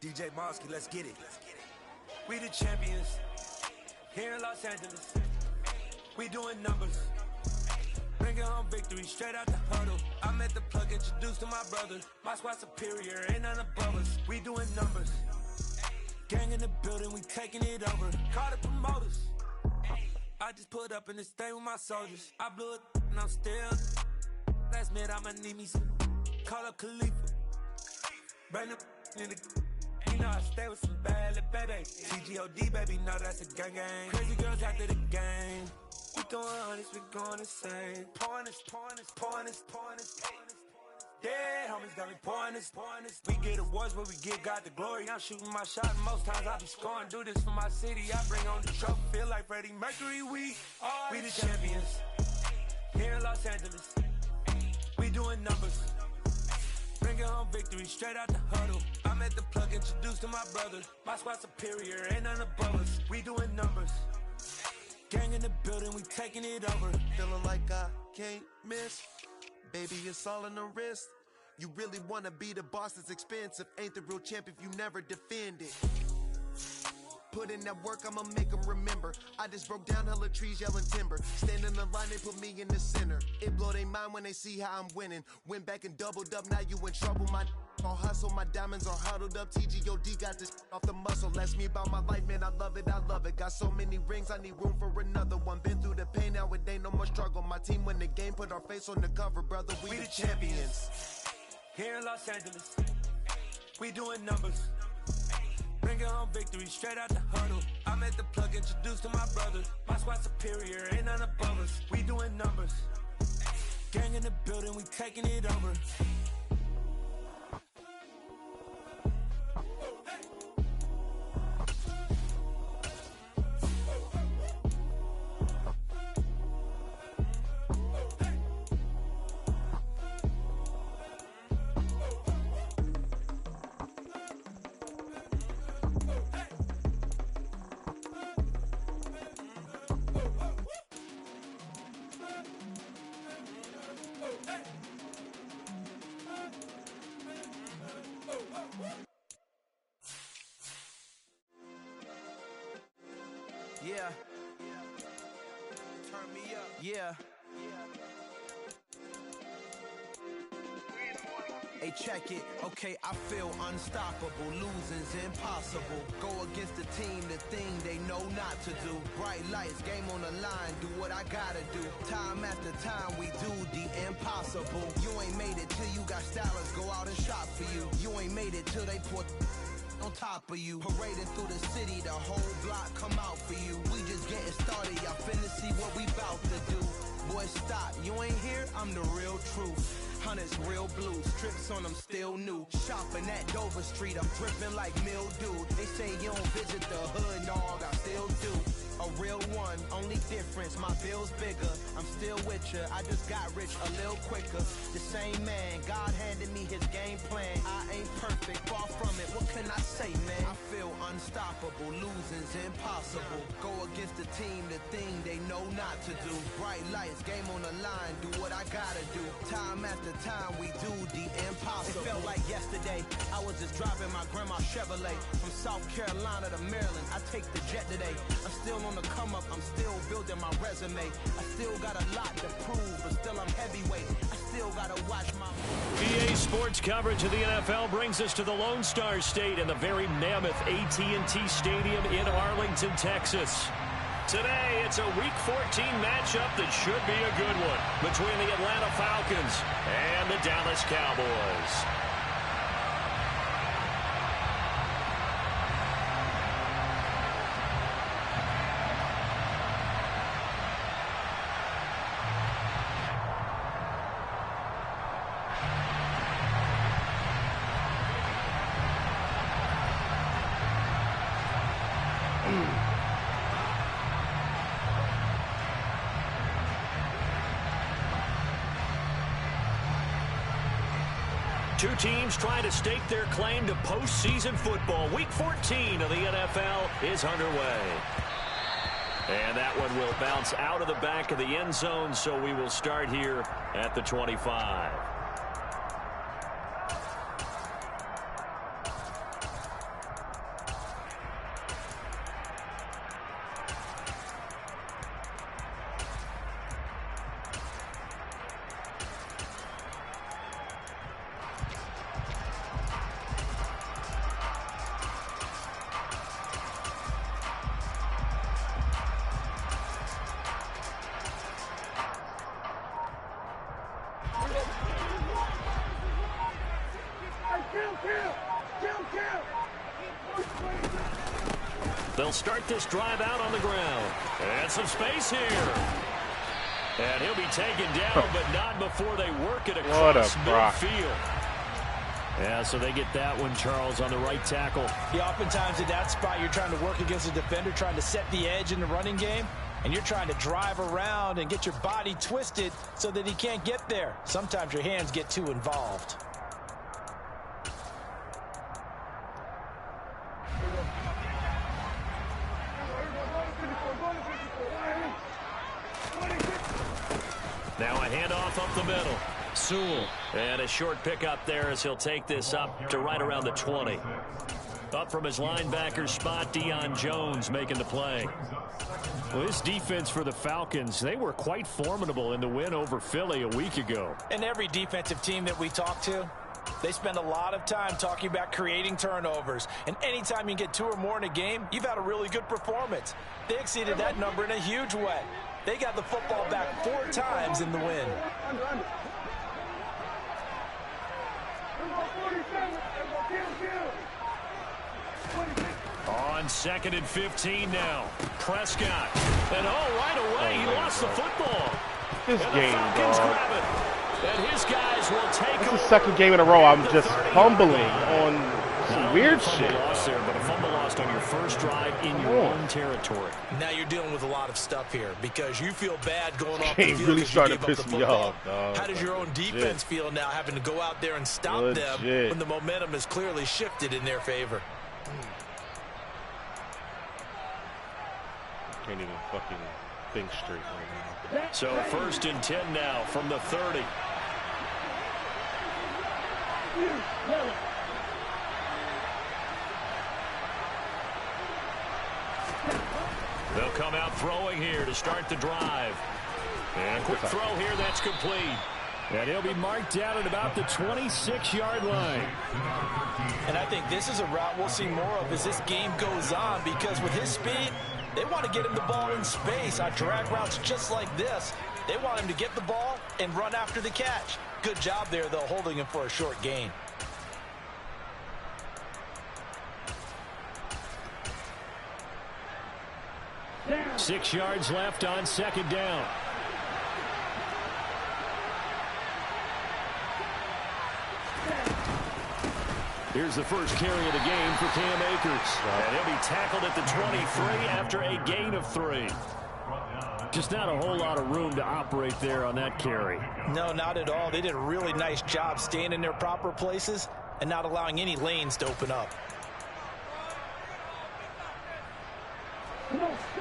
DJ Mosky, let's get it. We the champions here in Los Angeles. We doing numbers. Bringing home victory straight out the huddle. I met the plug, introduced to my brother. My squad superior, ain't none above us. We doing numbers. Gang in the building, we taking it over. Call the promoters. I just put up in this thing with my soldiers. I blew it and I'm still. Last minute I'ma need me some. Call up Khalifa. Bring them in the. You know I stay with some bad little baby. TGOD baby, know that's a gang gang. Crazy girls after the game. We throwing hundreds, we going insane. Pouring this. Yeah, homies got me pouring this. We get awards, but we give God the glory. I'm shooting my shot, and most times I be scoring. Do this for my city, I bring on the trophy. Feel like Freddie Mercury, we the champions. Here in Los Angeles, we doing numbers. Bringing home victory straight out the huddle. I met the plug, introduced to my brother. My squad superior, ain't none above us. We doing numbers. Gang in the building, we taking it over. Feeling like I can't miss. Baby, it's all in the wrist. You really wanna be the boss, it's expensive. Ain't the real champ if you never defend it. Put in that work, I'ma make them remember. I just broke down hella trees, yelling timber. Stand in the line, they put me in the center. It blow their mind when they see how I'm winning. Went back and doubled up, now you in trouble. My all hustle, my diamonds are huddled up. TGOD got this off the muscle. Ask me about my life, man, I love it. Got so many rings, I need room for another one. Been through the pain, now it ain't no more struggle. My team win the game, put our face on the cover, brother. We the champions. Here in Los Angeles, we doing numbers. Bringing home victory straight out the huddle. I met the plug, introduced to my brother. My squad superior, ain't none above us. We doing numbers. Gang in the building, we taking it over. Yeah. Turn me up. Yeah. Hey, check it. Okay, I feel unstoppable. Losing's impossible. Go against the team, the thing they know not to do. Bright lights, game on the line, do what I gotta do. Time after time, we do the impossible. You ain't made it till you got stylists go out and shop for you. You ain't made it till they put on top of you. Parading through the city, the whole block come out for you. We just getting started, y'all finna see what we bout to do. Boy, stop, you ain't here, I'm the real truth. Hunters, real blue, strips on them still new. Shopping at Dover Street, I'm dripping like mildew. They say you don't visit the hood, dog, I still do. A real one, only difference, my bill's bigger. I'm still with ya, I just got rich a little quicker. The same man, God handed me his game plan. I ain't perfect, far from it, what can I say, man? I feel unstoppable, losing's impossible. Go against the team, the thing they know not to do. Bright lights, game on the line, do what I gotta do. Time after time, we do the impossible. It felt like yesterday, I was just driving my grandma's Chevrolet. From South Carolina to Maryland, I take the jet today. I'm still on the come up, I'm still building my resume. I still got a lot to prove, but still I'm heavyweight. I still gotta watch my EA Sports coverage of the NFL brings us to the Lone Star State in the very mammoth AT&T Stadium in Arlington, Texas. Today, it's a Week 14 matchup that should be a good one between the Atlanta Falcons and the Dallas Cowboys. Two teams trying to stake their claim to postseason football. Week 14 of the NFL is underway. And that one will bounce out of the back of the end zone, so we will start here at the 25. They'll start this drive out on the ground. And some space here. And he'll be taken down, but not before they work it across midfield. Yeah, so they get that one, Charles, on the right tackle. Yeah, oftentimes in that spot, you're trying to work against a defender, trying to set the edge in the running game, and you're trying to drive around and get your body twisted so that he can't get there. Sometimes your hands get too involved. Now a handoff up the middle. Sewell. And a short pickup there as he'll take this up to right around the 20. Up from his linebacker spot, Deion Jones making the play. Well, this defense for the Falcons, they were quite formidable in the win over Philly a week ago. And every defensive team that we talk to, they spend a lot of time talking about creating turnovers. And anytime you get 2 or more in a game, you've had a really good performance. They exceeded that number in a huge way. They got the football back 4 times in the win. On 2nd and 15 now. Prescott. And right away, he lost the football. This and game, dog. And his guys will take This is the 2nd game in a row I'm just fumbling on some weird shit. Loss there, but a fumble lost on your first drive in your own territory. Now you're dealing with a lot of stuff here because you feel bad going off the the field. really started to piss me off, dog. How does your own defense feel now having to go out there and stop them when the momentum is clearly shifted in their favor? Can't even fucking think straight right now. So 1st and 10 now from the 30. They'll come out throwing here to start the drive. And quick throw here, that's complete. And he'll be marked down at about the 26-yard line. And I think this is a route we'll see more of as this game goes on because with his speed, they want to get him the ball in space on drag routes just like this. They want him to get the ball and run after the catch. Good job there, though, holding him for a short gain. Down. 6 yards left on 2nd down. Here's the first carry of the game for Cam Akers. And he'll be tackled at the 23 after a gain of 3. Just not a whole lot of room to operate there on that carry. No, not at all. They did a really nice job staying in their proper places and not allowing any lanes to open up.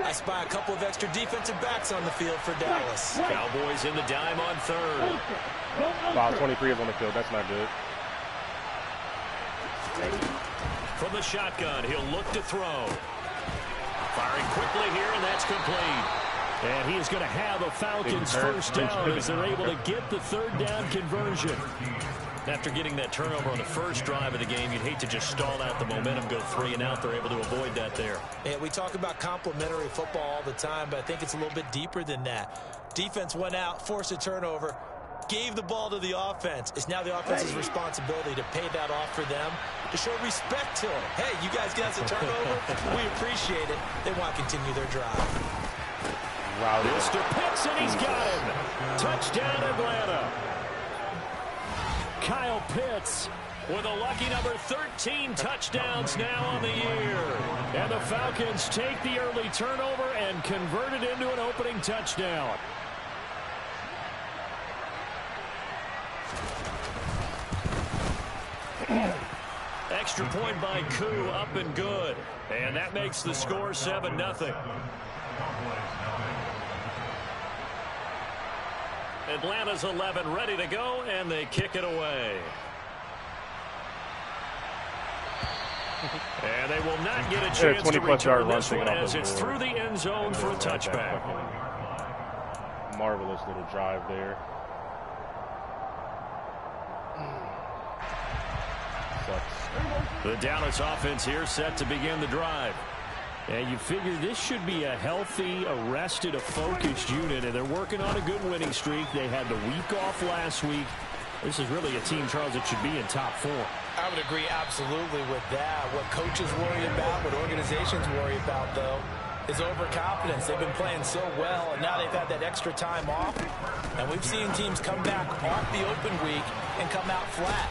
I spy a couple of extra defensive backs on the field for Dallas. Cowboys in the dime on 3rd. Wow, 23 is on the field. That's not good. From the shotgun, he'll look to throw. Firing quickly here, and that's complete. And he is going to have a Falcons first down as they're able to get the 3rd down conversion. After getting that turnover on the first drive of the game, you'd hate to just stall out the momentum, go 3 and out. They're able to avoid that there. Yeah, we talk about complementary football all the time, but I think it's a little bit deeper than that. Defense went out, forced a turnover, gave the ball to the offense. It's now the offense's responsibility to pay that off for them, to show respect to them. Hey, you guys got us a turnover. We appreciate it. They want to continue their drive. Wow. Mr. Pitts, and he's got him. Touchdown, Atlanta. Kyle Pitts with a lucky number 13 touchdowns now on the year. And the Falcons take the early turnover and convert it into an opening touchdown. Extra point by Koo, up and good. And that makes the score 7-0. Atlanta's 11 ready to go, and they kick it away. And they will not get a chance to return this one as it's through the end zone for a touchback. Marvelous little drive there. The Dallas offense here set to begin the drive. And you figure this should be a healthy, arrested, a focused unit, and they're working on a good winning streak. They had the week off last week. This is really a team, Charles, that should be in top 4. I would agree absolutely with that. What coaches worry about, what organizations worry about, though, is overconfidence. They've been playing so well, and now they've had that extra time off. And we've seen teams come back off the open week and come out flat.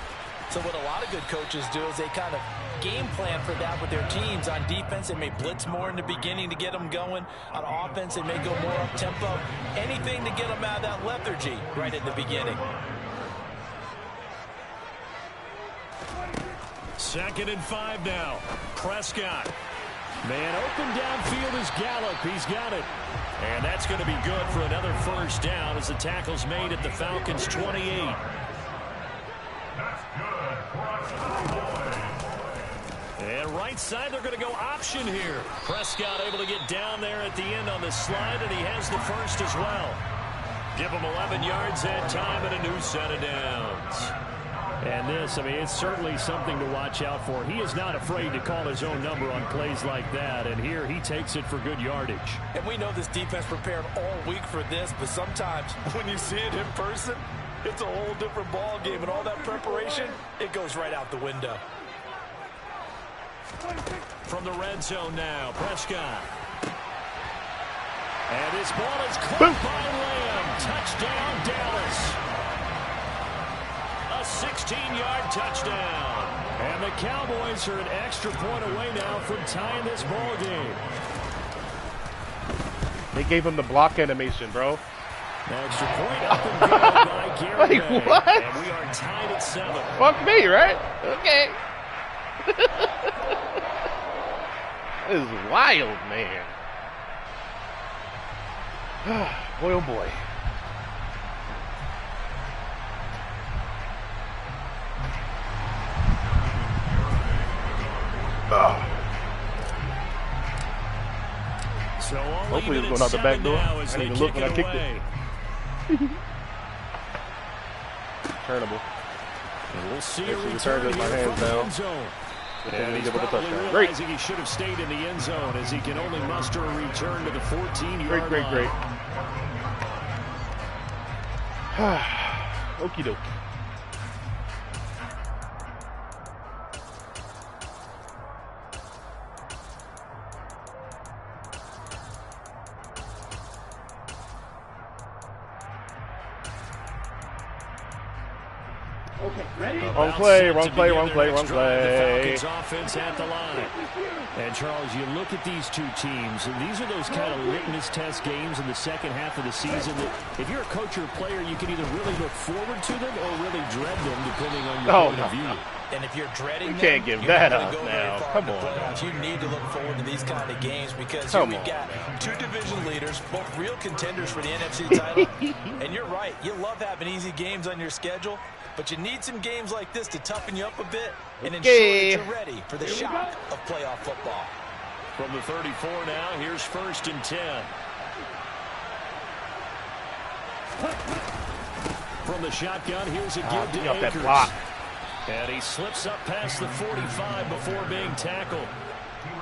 So what a lot of good coaches do is they kind of game plan for that with their teams. On defense, they may blitz more in the beginning to get them going. On offense, they may go more up-tempo. Anything to get them out of that lethargy right at the beginning. 2nd and 5 now. Prescott. Man open downfield is Gallup. He's got it. And that's going to be good for another first down as the tackle's made at the Falcons' 28. And right side, they're going to go option here. Prescott able to get down there at the end on the slide, and he has the first as well. Give him 11 yards that time and a new set of downs. And this, I mean, it's certainly something to watch out for. He is not afraid to call his own number on plays like that, and here he takes it for good yardage. And we know this defense prepared all week for this, but sometimes when you see it in person, it's a whole different ball game, and all that preparation, it goes right out the window. From the red zone now, Prescott. And this ball is caught by Lamb. Touchdown, Dallas. A 16-yard touchdown. And the Cowboys are an extra point away now from tying this ball game. They gave him the block animation, bro. Extra point up and good by Gary. Like, what? And we are tied at 7. Fuck me, right? Okay. This is wild, man. Boy, oh boy. So hopefully it's going out the back door. I didn't even look when I kicked it. Turnable. We'll see a return with my hands down. And he's probably realizing he should have stayed in the end zone as he can only muster a return to the 14-yard line. Great. Okie dokie. Wrong play. The Falcons offense at the line. And Charles, you look at these two teams, and these are those kind of litmus test games in the second half of the season that if you're a coach or a player, you can either really look forward to them or really dread them, depending on your point of view. And if you're dreading them, can't give that up now. Come on. You need to look forward to these kind of games because here we've got two division leaders, both real contenders for the NFC title. And you're right. You love having easy games on your schedule, but you need some games like this to toughen you up a bit and ensure that you're ready for the shock of playoff football. From the 34 now, here's 1st and 10. From the shotgun, here's a give to Akers. That block. And he slips up past the 45 before being tackled.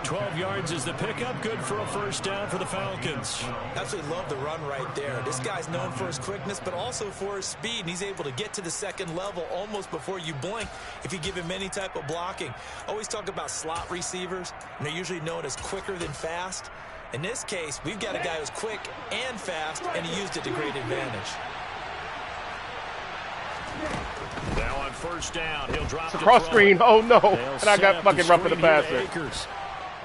12 yards is the pickup. Good for a first down for the Falcons. Absolutely love the run right there. This guy's known for his quickness, but also for his speed. And he's able to get to the second level almost before you blink if you give him any type of blocking. Always talk about slot receivers, and they're usually known as quicker than fast. In this case, we've got a guy who's quick and fast, and he used it to great advantage. Now on first down, he'll drop the cross screen. Oh no! And I got fucking rough in the passer.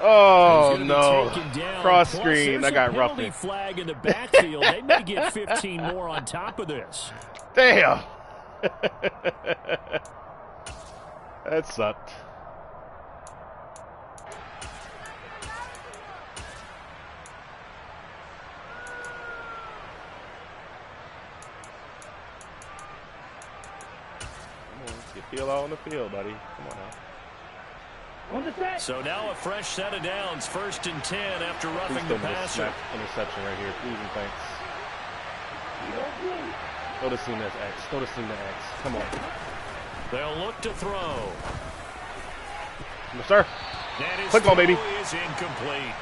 Oh no! Cross screen. I got roughed in. Flag in the backfield. They may get 15 more on top of this. Damn. That sucked. Feel out on the field, buddy. Come on now. So now a fresh set of downs. 1st and 10 after roughing the passer. Interception right here. Please and thanks. Throw the seam to X. Throw the seam to X. Come on. They'll look to throw. Yes, sir. Click on, baby. Is incomplete.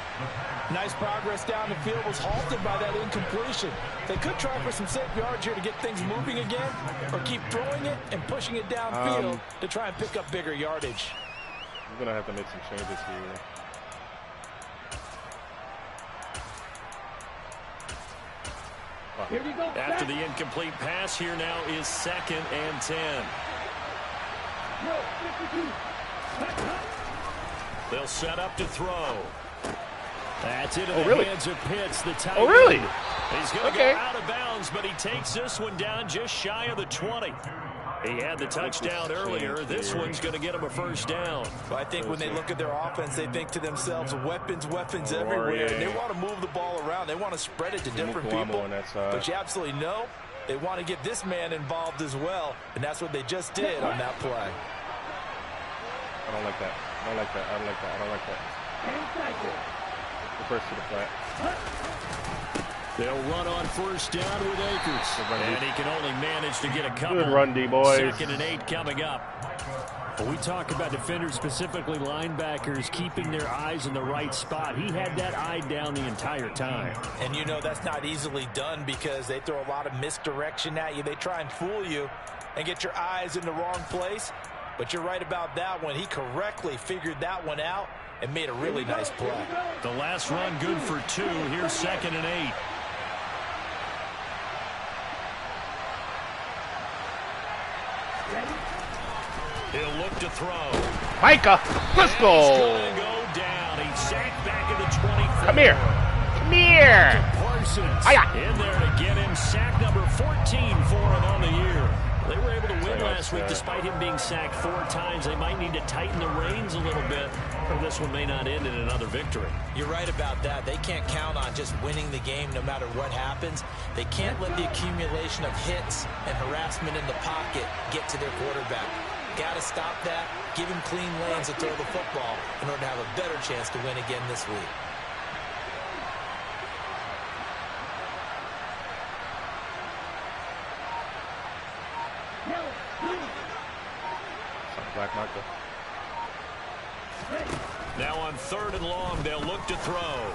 Nice progress down the field was halted by that incompletion. They could try for some safe yards here to get things moving again, or keep throwing it and pushing it downfield to try and pick up bigger yardage. I'm going to have to make some changes here. Here we go. After the incomplete pass, here now is 2nd and 10. They'll set up to throw. That's into the hands of Pitts, the tight end. Oh, really? He's going to go out of bounds, but he takes this one down just shy of the 20. He had the touchdown earlier. This one's going to get him a first down. Well, I think when they look at their offense, they think to themselves, weapons everywhere. And they want to move the ball around. They want to spread it to different people. But you absolutely know they want to get this man involved as well. And that's what they just did on that play. I don't like that. I don't like that. I don't like that. I don't like that. The first to the flat. They'll run on first down with Akers. And he can only manage to get a couple. Good run, D, boys. 2nd and 8 coming up. When we talk about defenders, specifically linebackers, keeping their eyes in the right spot. He had that eye down the entire time. And you know that's not easily done because they throw a lot of misdirection at you. They try and fool you and get your eyes in the wrong place. But you're right about that one. He correctly figured that one out and made a really nice play. The last run good for 2. Here's 2nd and 8. He'll look to throw. Micah, let's go. He's going to go down. He's sacked back at the 24. Come here. Come here. Parsons in there to get him. Sack number 14 for him on the year. They were able to win last week despite him being sacked 4 times. They might need to tighten the reins a little bit, or this one may not end in another victory. You're right about that. They can't count on just winning the game no matter what happens. They can't let the accumulation of hits and harassment in the pocket get to their quarterback. Got to stop that, give him clean lanes to throw the football in order to have a better chance to win again this week. Black Micah. Now on 3rd and long, they'll look to throw.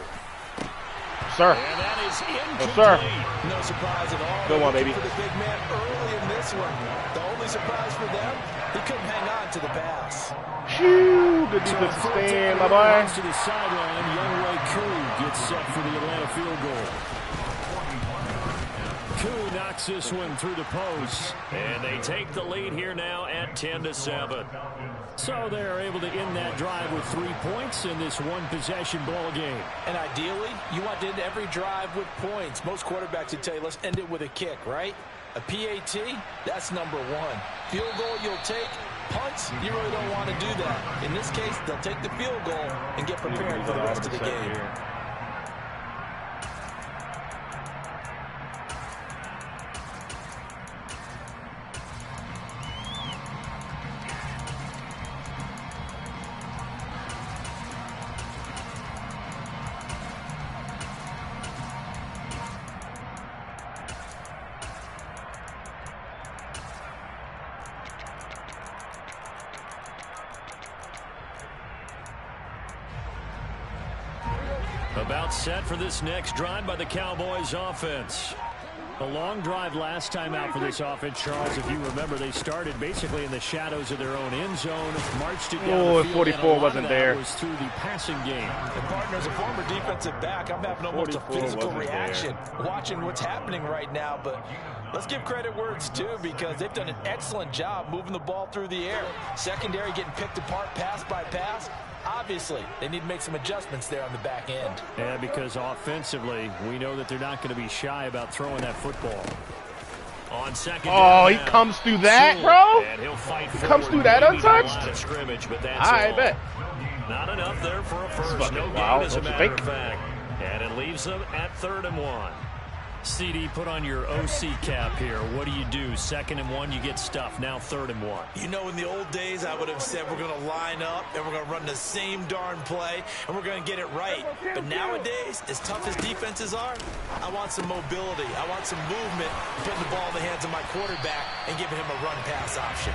Sir. And that is incomplete. Yes, sir. No surprise at all. Good one, baby. For the big man early in this one. The only surprise for them, he couldn't hang on to the pass. Shoo, good defensive stand, my boy. To the sideline, Younghoe Koo gets set for the Atlanta field goal. Koo knocks this one through the post, and they take the lead here now at 10-7. So they're able to end that drive with 3 points in this one-possession ball game. And ideally, you want to end every drive with points. Most quarterbacks would tell you, let's end it with a kick, right? A PAT, that's number 1. Field goal you'll take. Punts, you really don't want to do that. In this case, they'll take the field goal and get prepared for the rest of the game. About set for this next drive by the Cowboys offense. A long drive last time out for this offense, Charles. If you remember, they started basically in the shadows of their own end zone, marched it down the field, 44 wasn't there. Was through the passing game. And partner, as a former defensive back, I'm having almost a physical reaction watching what's happening right now. But let's give credit where it's due because they've done an excellent job moving the ball through the air. Secondary getting picked apart pass by pass. Obviously, they need to make some adjustments there on the back end. Yeah, because offensively, we know that they're not going to be shy about throwing that football. On second down, he comes through that, bro? And he'll fight he comes through that untouched? Scrimmage, but that's I bet. Not enough there for a first. No gain, as a matter of fact. And it leaves them at 3rd and 1. CD, put on your OC cap here. What do you do? 2nd and 1, you get stuffed. Now 3rd and 1. You know, in the old days, I would have said we're going to line up and we're going to run the same darn play and we're going to get it right. But nowadays, as tough as defenses are, I want some mobility. I want some movement, putting the ball in the hands of my quarterback and giving him a run-pass option.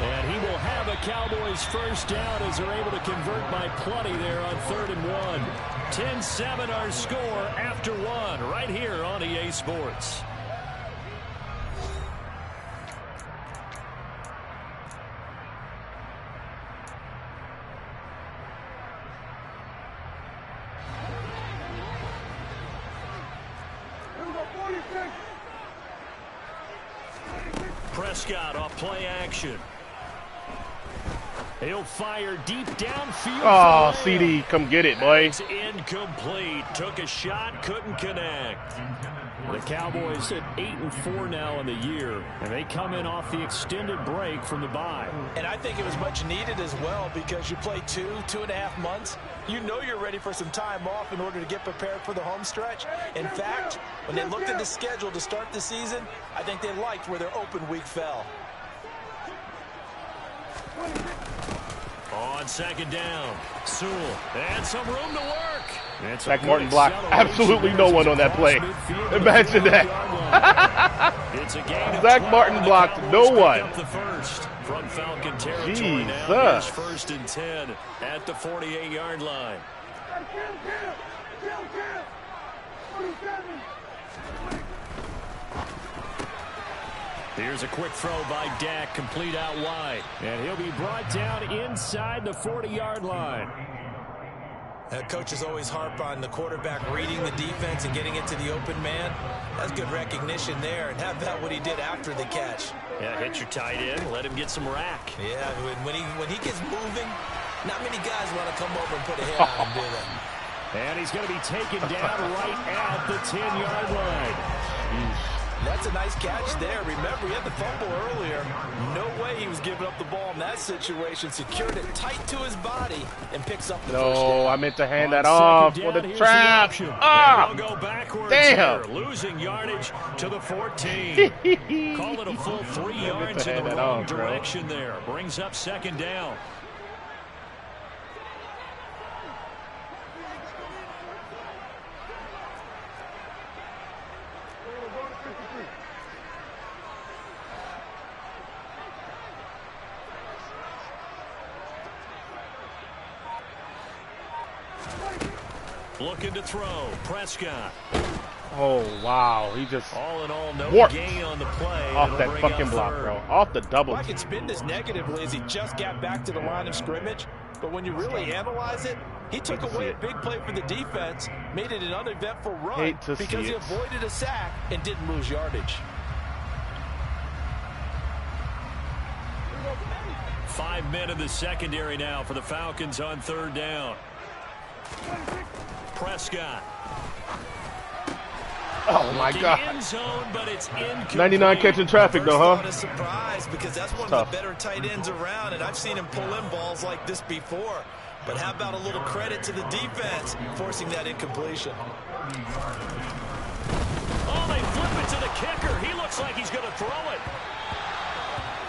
And he will have a Cowboys first down as they're able to convert by plenty there on 3rd and 1. 10-7 our score after 1 right here on EA Sports. Prescott off play action. He'll fire deep downfield. Oh, CD, come get it, boy. It's incomplete. Took a shot, couldn't connect. The Cowboys at 8-4 now in the year, and they come in off the extended break from the bye. And I think it was much needed as well because you play 2.5 months. You know you're ready for some time off in order to get prepared for the home stretch. In fact, when they looked at the schedule to start the season, I think they liked where their open week fell. On 2nd down, Sewell, and some room to work. Zach Martin blocked absolutely no one on that play. Imagine that. Zach Martin blocked no one. The first from Falcon territory now. It's 1st and 10 at the 48-yard line. Here's a quick throw by Dak, complete out wide. And he'll be brought down inside the 40-yard line. Coaches always harp on the quarterback reading the defense and getting it to the open man. That's good recognition there. And how about what he did after the catch? Yeah, hit your tight end, let him get some rack. Yeah, when he gets moving, not many guys want to come over and put a hit on him, do they? And he's going to be taken down right at the 10-yard line. That's a nice catch there. Remember, he had the fumble earlier. No way he was giving up the ball in that situation. Secured it tight to his body and picks up the first down. No, I meant to hand that off for the trap. They'll go backwards. Damn. Here, losing yardage to the 14. Call it a full 3 yards in the wrong direction there. Brings up 2nd down. Looking to throw. Prescott. Oh, wow. He just all in all, no warped gain on the play. off that fucking block, bro. Off the double. I can spin this negatively as he just got back to the line of scrimmage. But when you really analyze it, he took away a big play for the defense, made it an uneventful run because he avoided a sack and didn't lose yardage. 5 men in the secondary now for the Falcons on 3rd down. Prescott. Oh my God. End zone, but it's 99 catching traffic though, huh? Not a surprise because that's one of the better tight ends around, and I've seen him pull in balls like this before. But how about a little credit to the defense forcing that incompletion? Oh, they flip it to the kicker. He looks like he's going to throw it.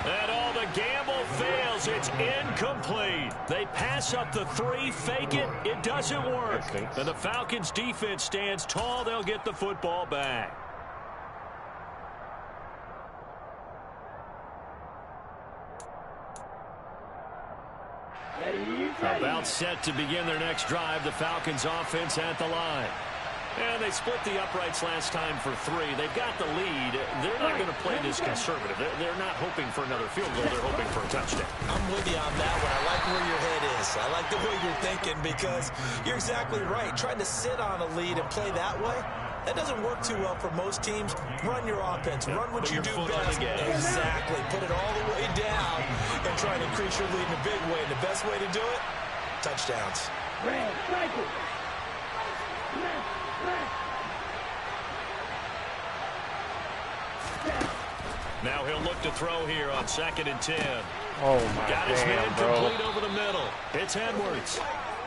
And all the gamble fails. It's incomplete. They pass up the 3, fake it. It doesn't work. And the Falcons defense stands tall. They'll get the football back. About set to begin their next drive. The Falcons offense at the line. And they split the uprights last time for 3. They've got the lead. They're not going to play this conservative. They're not hoping for another field goal. They're hoping for a touchdown. I'm with you on that one. I like where your head is. I like the way you're thinking because you're exactly right. Trying to sit on a lead and play that way, that doesn't work too well for most teams. Run your offense. Run what you do best. Exactly. Put it all the way down and try to increase your lead in a big way. And the best way to do it, touchdowns. Now he'll look to throw here on 2nd and 10. Oh, my Got his man bro. complete over the middle. It's Edwards.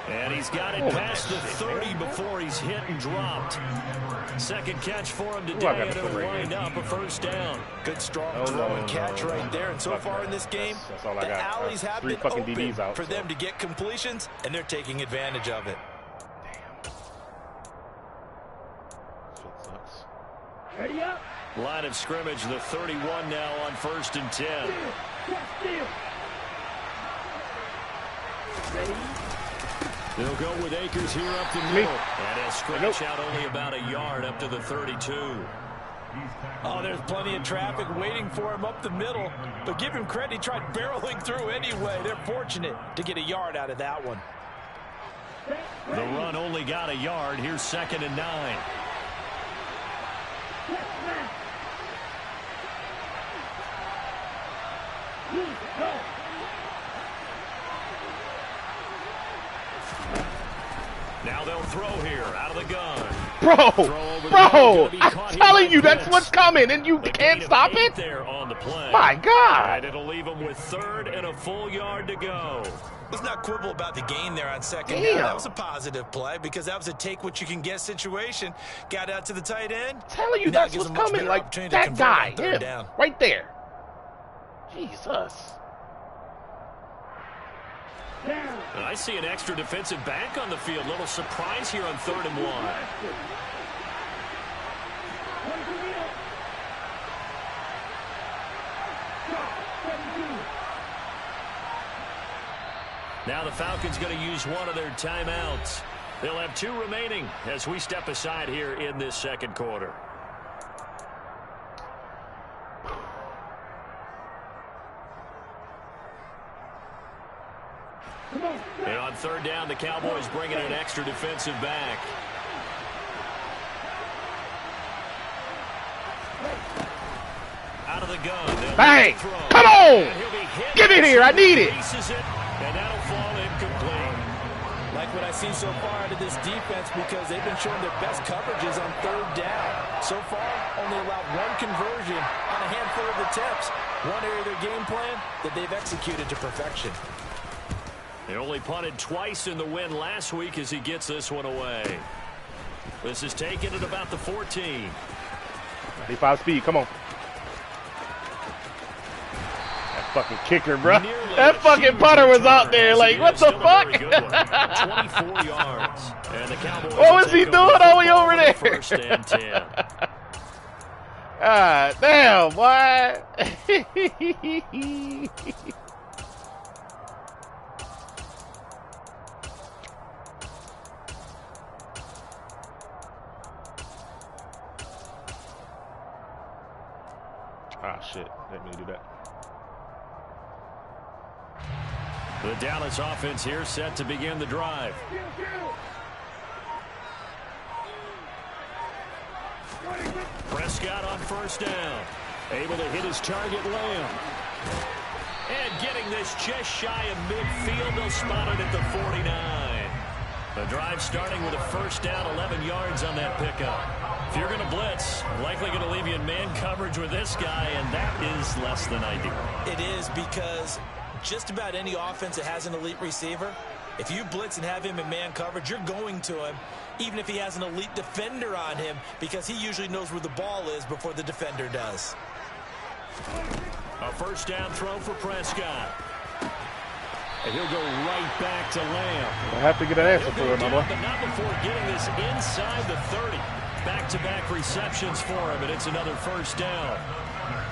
And he's got it past the 30 before he's hit and dropped. Second catch for him today, and it'll wind up a first down. Good strong throw and catch right there. And so far in this game, the alleys have been open for them to get completions, and they're taking advantage of it. Line of scrimmage, the 31 now on 1st and 10. They'll go with Akers here up the middle. And he'll scratch out only about a yard up to the 32. Oh, there's plenty of traffic waiting for him up the middle. But give him credit, he tried barreling through anyway. They're fortunate to get a yard out of that one. The run only got a yard. Here's 2nd and 9. Now they'll throw here out of the gun. Bro, I'm telling you, that's what's coming, and you can't stop it? There on the play. My God. And it'll leave them with 3rd and a full yard to go. Let's not quibble about the gain there on 2nd down. That was a positive play because that was a take-what-you-can-get situation. Got out to the tight end. I'm telling you, that's what's coming. Like, that guy, him, right there. Jesus. I see an extra defensive back on the field. Little surprise here on 3rd and 1. Now the Falcons going to use one of their timeouts. They'll have 2 remaining as we step aside here in this 2nd quarter. And on 3rd down, the Cowboys bringing an extra defensive back. Out of the gun. Bang! Come on! Give it here. I need it. And that'll fall incomplete. Like what I've seen so far out of this defense because they've been showing their best coverages on 3rd down. So far, only allowed 1 conversion on a handful of attempts. One area of their game plan that they've executed to perfection. They only punted twice in the win last week as he gets this one away. This is taken at about the 14. 95 speed, come on. That fucking kicker, bro. That fucking punter was out there like, what the fuck? 24 yards. And the Cowboys what was he doing all the way over there? 1st and 10. Ah, damn, boy. Ah, shit. Didn't mean to do that. The Dallas offense here set to begin the drive. Prescott on 1st down. Able to hit his target, Lamb. And getting this just shy of midfield. They'll spot it at the 49. The drive starting with a 1st down, 11 yards on that pickup. If you're going to blitz, likely going to leave you in man coverage with this guy, and that is less than ideal. It is because just about any offense that has an elite receiver, if you blitz and have him in man coverage, you're going to him, even if he has an elite defender on him, because he usually knows where the ball is before the defender does. A 1st down throw for Prescott. And he'll go right back to Lamb. I have to get an answer for him, my boy. But not before getting this inside the 30. Back-to-back receptions for him, and it's another 1st down.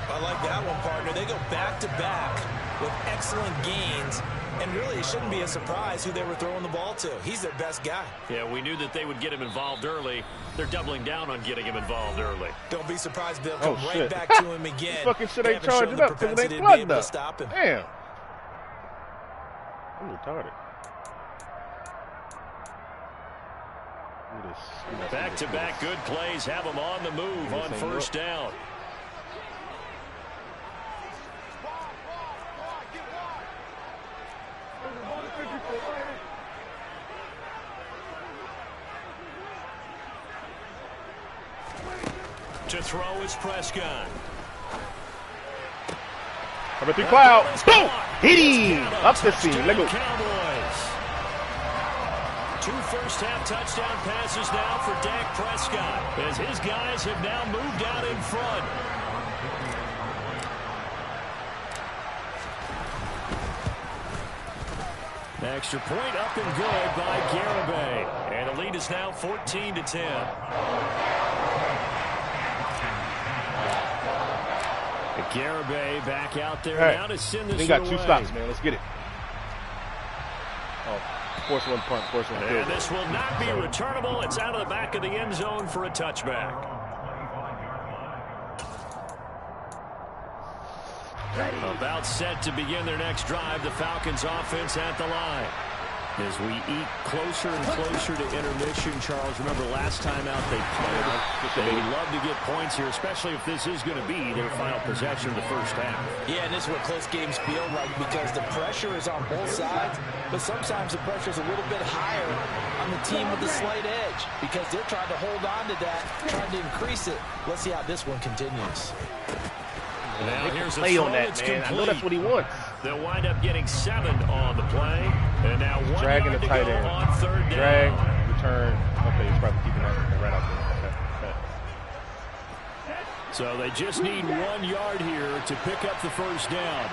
I like that one, partner. They go back-to-back with excellent gains, and really it shouldn't be a surprise who they were throwing the ball to. He's their best guy. Yeah, we knew that they would get him involved early. They're doubling down on getting him involved early. Don't be surprised they'll come right back to him again. Fucking shit ain't charging up because it ain't plugged up. Stop him. Damn. I'm retarded. Back-to-back good plays have them on the move on 1st down. To throw is Prescott. Coming through cloud. Boom! Hit him! Up the seam. Let go. Cowboys. 2 first-half touchdown passes now for Dak Prescott as his guys have now moved out in front. Extra point up and good by Garibay. And the lead is now 14-10. Garibay back out there now to send this He got away. 2 stops, man. Let's get it. Oh, Force one punt, force one field. And this will not be returnable. It's out of the back of the end zone for a touchback. About set to begin their next drive. The Falcons offense at the line. As we eat closer and closer to intermission, Charles, remember last time out they punted. They love to get points here, especially if this is going to be their final possession of the first half. Yeah, and this is what close games feel like because the pressure is on both sides, but sometimes the pressure is a little bit higher on the team with the slight edge because they're trying to hold on to that, trying to increase it. Let's see how this one continues. Now here's a play throw on that, that's man. complete. I know that's what he wants. They'll wind up getting 7 on the play. And now 1 dragging yard the to tight go end. on third down. Drag, return. Okay, he's probably keeping that right out there. Okay. So they just need 1 yard here to pick up the first down.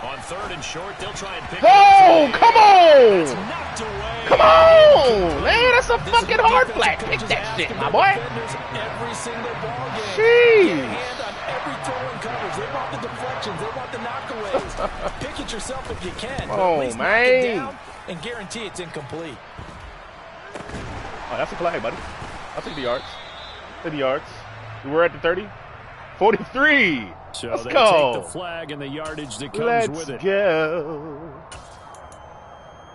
On third and short, they'll try and pick Oh, up. come on! Knocked away. Come on, man. That's a fucking hard flat. Pick that shit, my boy. Every single ball game. Jeez. Hand on every throw and coverage. They want the deflections. They want the knockaways. Pick it yourself if you can. Oh, at least man. knock it down and guarantee it's incomplete. Oh, that's a play, buddy. I'll take the yards. Take the yards. We're at the 30. 43. So Let's they go. take the flag and the yardage that comes Let's with it. go.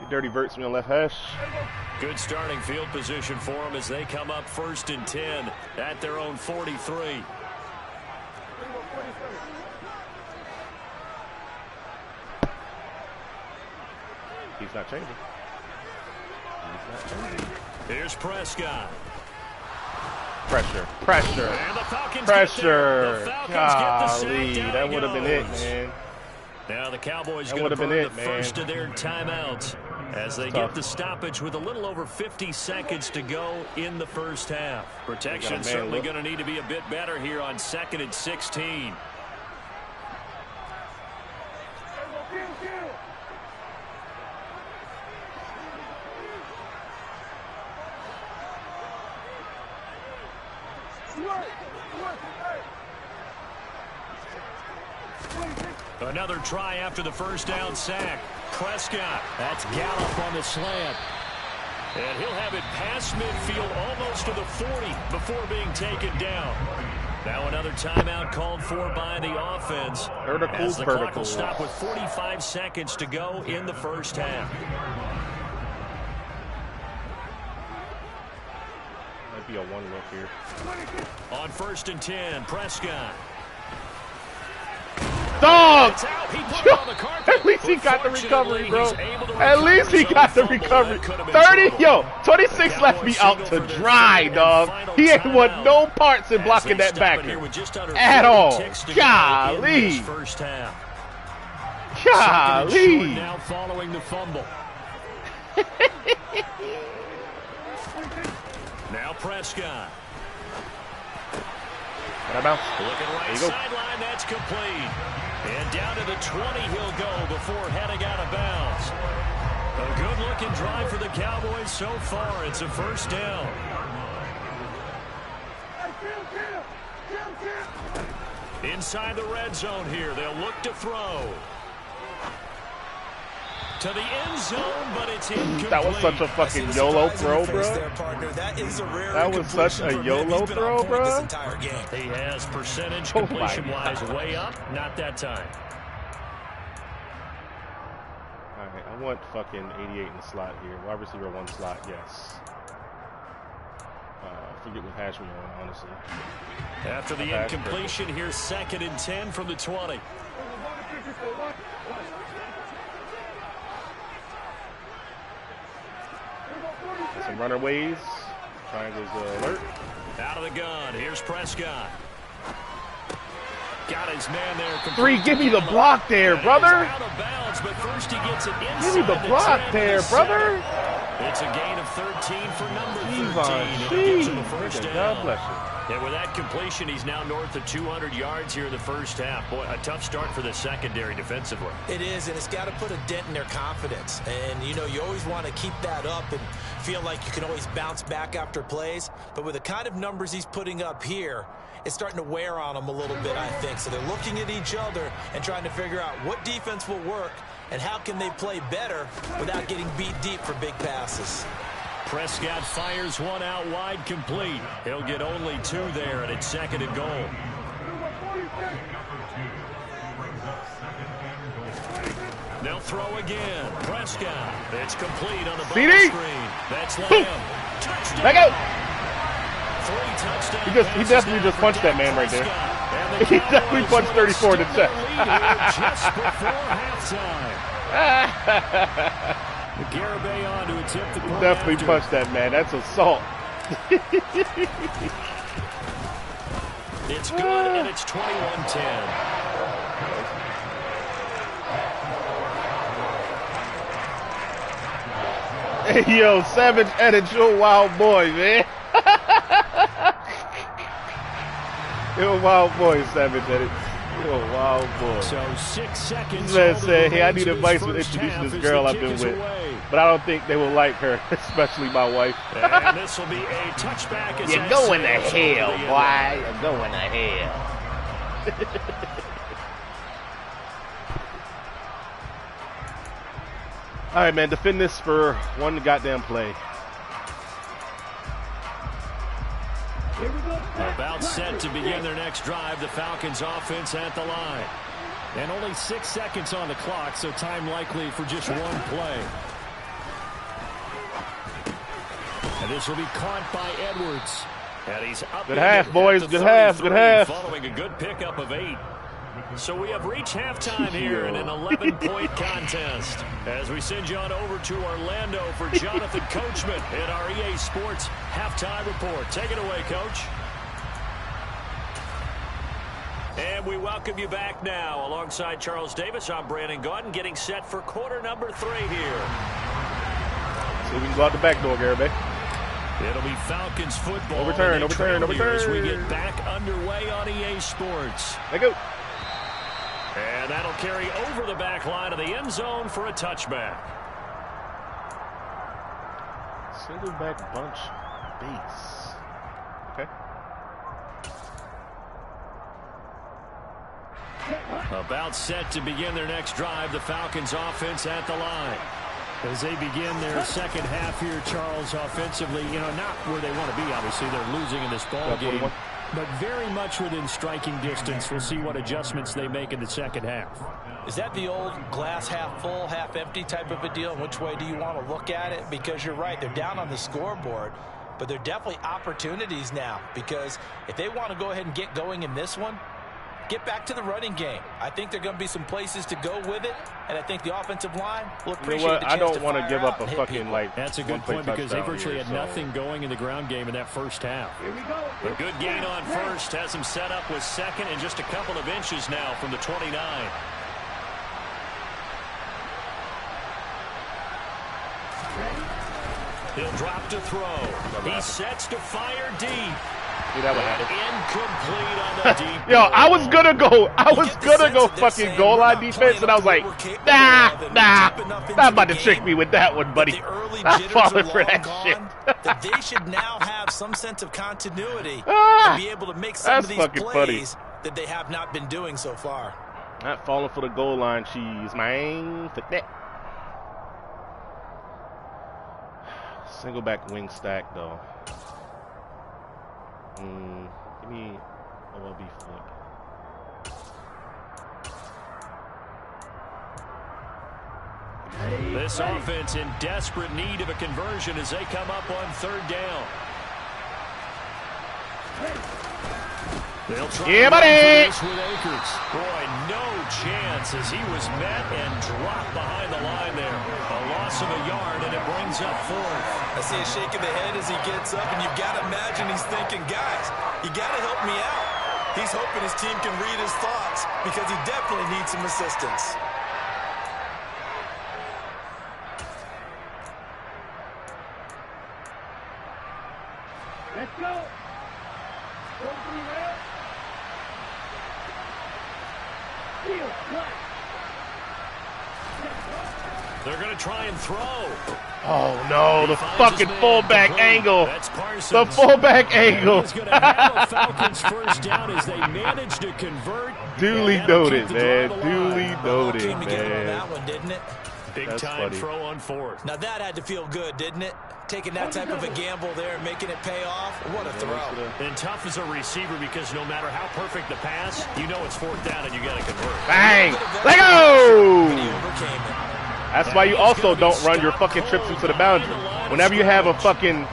You dirty Verts me on left hash. Good starting field position for them as they come up 1st and 10 at their own 43. He's not changing. He's not changing. Here's Prescott. Pressure. Pressure. And the Falcons Pressure. get the sack. Golly, Down that he would have been it, goes. man. Now the Cowboys That going to would've been burn it, the man. first of their timeouts as they get the stoppage with a little over 50 seconds to go in the first half. Protection certainly going to need to be a bit better here on 2nd and 16. Another try after the first down sack. Prescott. That's Gallup on the slant. And he'll have it past midfield almost to the 40 before being taken down. Now another timeout called for by the offense. As the clock will stop with 45 seconds to go in the first half. Might be a one look here. On 1st and 10, Prescott. Dog! At At least he got the recovery, bro. At least he got the recovery. 30, yo, 26 left me out to dry, dog. He ain't want no parts in blocking that back at all. Golly. Golly. Now following the fumble. Now Prescott. Looking right sideline, that's complete. And down to the 20 he'll go before heading out of bounds. A good-looking drive for the Cowboys so far. It's a first down. Inside the red zone here. They'll look to throw. To the end zone, but it's incomplete. That was such a fucking YOLO throw, bro. That was such a YOLO throw, bro. He has percentage completion-wise way up. Not that time. All right, I want fucking 88 in the slot here. Wide receiver 1 slot, yes. Forget what hash we on, honestly. After the incompletion, here's 2nd and 10 from the 20. Some runner ways. Triangles alert. Out of the gun. Here's Prescott. Got his man there. 3, give me the block there, brother. Out of bounds, but first he gets it inside. Give me the block there, brother. It's a gain of 13 for number 13. Jeez. God bless you. And with that completion, he's now north of 200 yards here in the first half. Boy, a tough start for the secondary defensively. It is, and it's got to put a dent in their confidence. And, you know, you always want to keep that up and feel like you can always bounce back after plays. But with the kind of numbers he's putting up here, it's starting to wear on them a little bit, I think. So they're looking at each other and trying to figure out what defense will work and how can they play better without getting beat deep for big passes. Prescott fires one out wide, complete. He'll get only 2 there, and it's 2nd and goal. They'll throw again. Prescott. It's complete on the ball screen. That's Lamb. Touchdown. Back out. 3 touchdowns. He definitely just punched that man right there. He definitely punched 34 in the chest. Just before halftime. Garibay on to attempt the point. Definitely punched that man. That's assault. It's good, and it's 21-10. Hey, yo, Savage Edit, you're a wild boy, man. You're a wild boy, Savage Edit. You're a wild boy. So 6 seconds. This man said, hey, I need advice with introducing this girl I've been with. But I don't think they will like her, especially my wife. And this will be a touchback. You're going to hell, boy. You're going to hell. All right, man, defend this for one goddamn play. About set to begin their next drive, the Falcons offense at the line. And only 6 seconds on the clock, so time likely for just one play. And this will be caught by Edwards. And he's up. Good half, boys. Good half. Good half. Following a good pickup of 8. So we have reached halftime here in an 11-point contest. As we send you on over to Orlando for Jonathan Coachman at our EA Sports Halftime Report. Take it away, Coach. And we welcome you back now. Alongside Charles Davis, I'm Brandon Gaudin, getting set for quarter number 3 here. So we can go out the back door, Garibay. It'll be Falcons football. Overturn. As we get back underway on EA Sports. Let go. And that'll carry over the back line of the end zone for a touchback. Single back bunch base. Okay. About set to begin their next drive, the Falcons offense at the line. As they begin their second half here, Charles, offensively, not where they want to be, obviously. They're losing in this ball game, but very much within striking distance. We'll see what adjustments they make in the second half. Is that the old glass half full, half empty type of a deal? And which way do you want to look at it? Because you're right, they're down on the scoreboard, but they're definitely opportunities now. Because if they want to go ahead and get going in this one, get back to the running game. I think there are going to be some places to go with it, and I think the offensive line will appreciate the chance I don't want to to give up a fucking, That's a good point because they virtually had nothing going in the ground game in that first half. A good gain on first has him set up with second and just a couple of inches now from the 29. He'll drop to throw. He sets to fire deep. Incomplete on the deep. Yo, I was gonna go fucking goal line defense, and I was like, not about to trick me with that one, buddy. I'm falling for that shit. That they should now have some sense of continuity and be able to make some of these plays that they have not been doing so far. Not falling for the goal line cheese, man. For that. Single back wing stack, though. Give me OLB flip. This offense in desperate need of a conversion as they come up on third down. They'll try buddy! With Akers. Boy, no chance as he was met and dropped behind the line there. A loss of a yard, and it brings up 4th. I see a shake of the head as he gets up, and you've got to imagine he's thinking, guys, you got to help me out. He's hoping his team can read his thoughts because he definitely needs some assistance. Let's go. They're going to try and throw. Oh, no, the fucking fullback angle. The fullback angle. Falcons first down as they managed to convert. Duly noted, man. Duly noted, Came together on man. that one, didn't it? Big time throw on fourth. Now that had to feel good, didn't it? Taking that type of a gamble there and making it pay off. What a throw. And tough as a receiver because no matter how perfect the pass, you know it's fourth down and you got to convert. Bang. Let go. But he overcame it. That's why you also don't run your fucking trips into the boundary. Whenever you have a fucking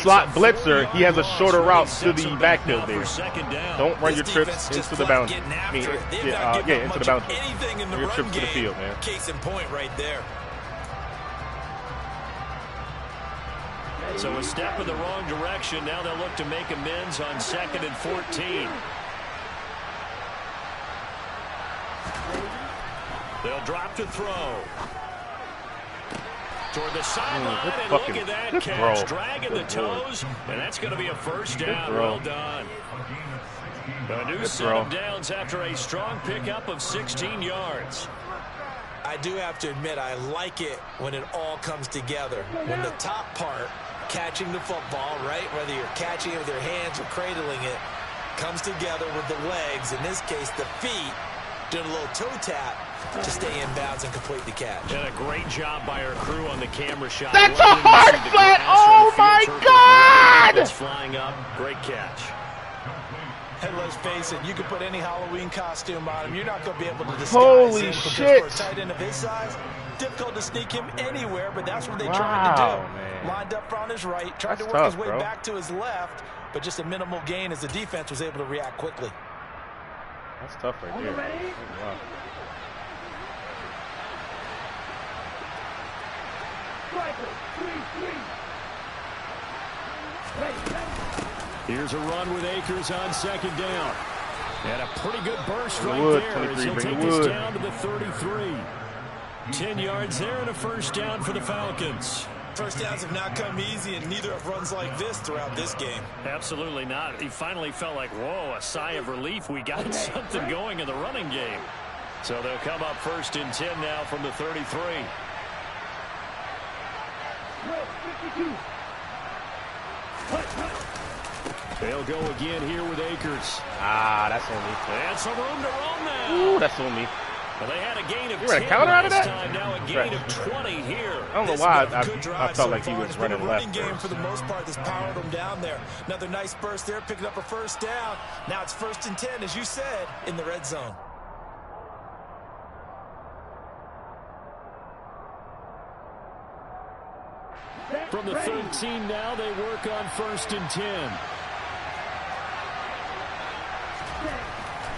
slot blitzer, he has a shorter route to the backfield there. Don't run your trips into the boundary. I mean, into the boundary. Your trips to the field, man. Case in point right there. So a step in the wrong direction. Now they'll look to make amends on 2nd and 14. They'll drop to throw. Toward the sideline, and look at that catch. Dragging the toes, and that's going to be a first down. Well done. A new set of downs after a strong pickup of 16 yards. I do have to admit, I like it when it all comes together. When the top part, catching the football, right, whether you're catching it with your hands or cradling it, comes together with the legs, in this case the feet, doing a little toe tap to stay in bounds and complete the catch. And a great job by our crew on the camera shot. That's a hard flat. Oh, my God. It's flying up. Great catch. And let's face it, you can put any Halloween costume on him. You're not going to be able to disguise Holy him. shit. For a tight end of his size, difficult to sneak him anywhere, but that's what they tried to do. Man. Lined up on his right, tried to work his way back to his left, but just a minimal gain as the defense was able to react quickly. That's tough right there. Wow. Here's a run with Akers on 2nd down. And a pretty good burst right there as he'll take this down to the 33. 10 yards there and a first down for the Falcons. First downs have not come easy, and neither have runs like this throughout this game. Absolutely not. He finally felt like, whoa, a sigh of relief. We got something going in the running game. So they'll come up 1st and 10 now from the 33. They'll go again here with Akers. Ah, that's on me. And some room to run now. Ooh, that's on me. Well, they had a gain of 10 a counter out of that? time, now a gain of 20 here. I don't know why I felt like he was running left. Game for the most part that's powered him down there. Another nice burst there, picking up a first down. Now it's 1st and 10, as you said, in the red zone. From the 13 now, they work on 1st and 10.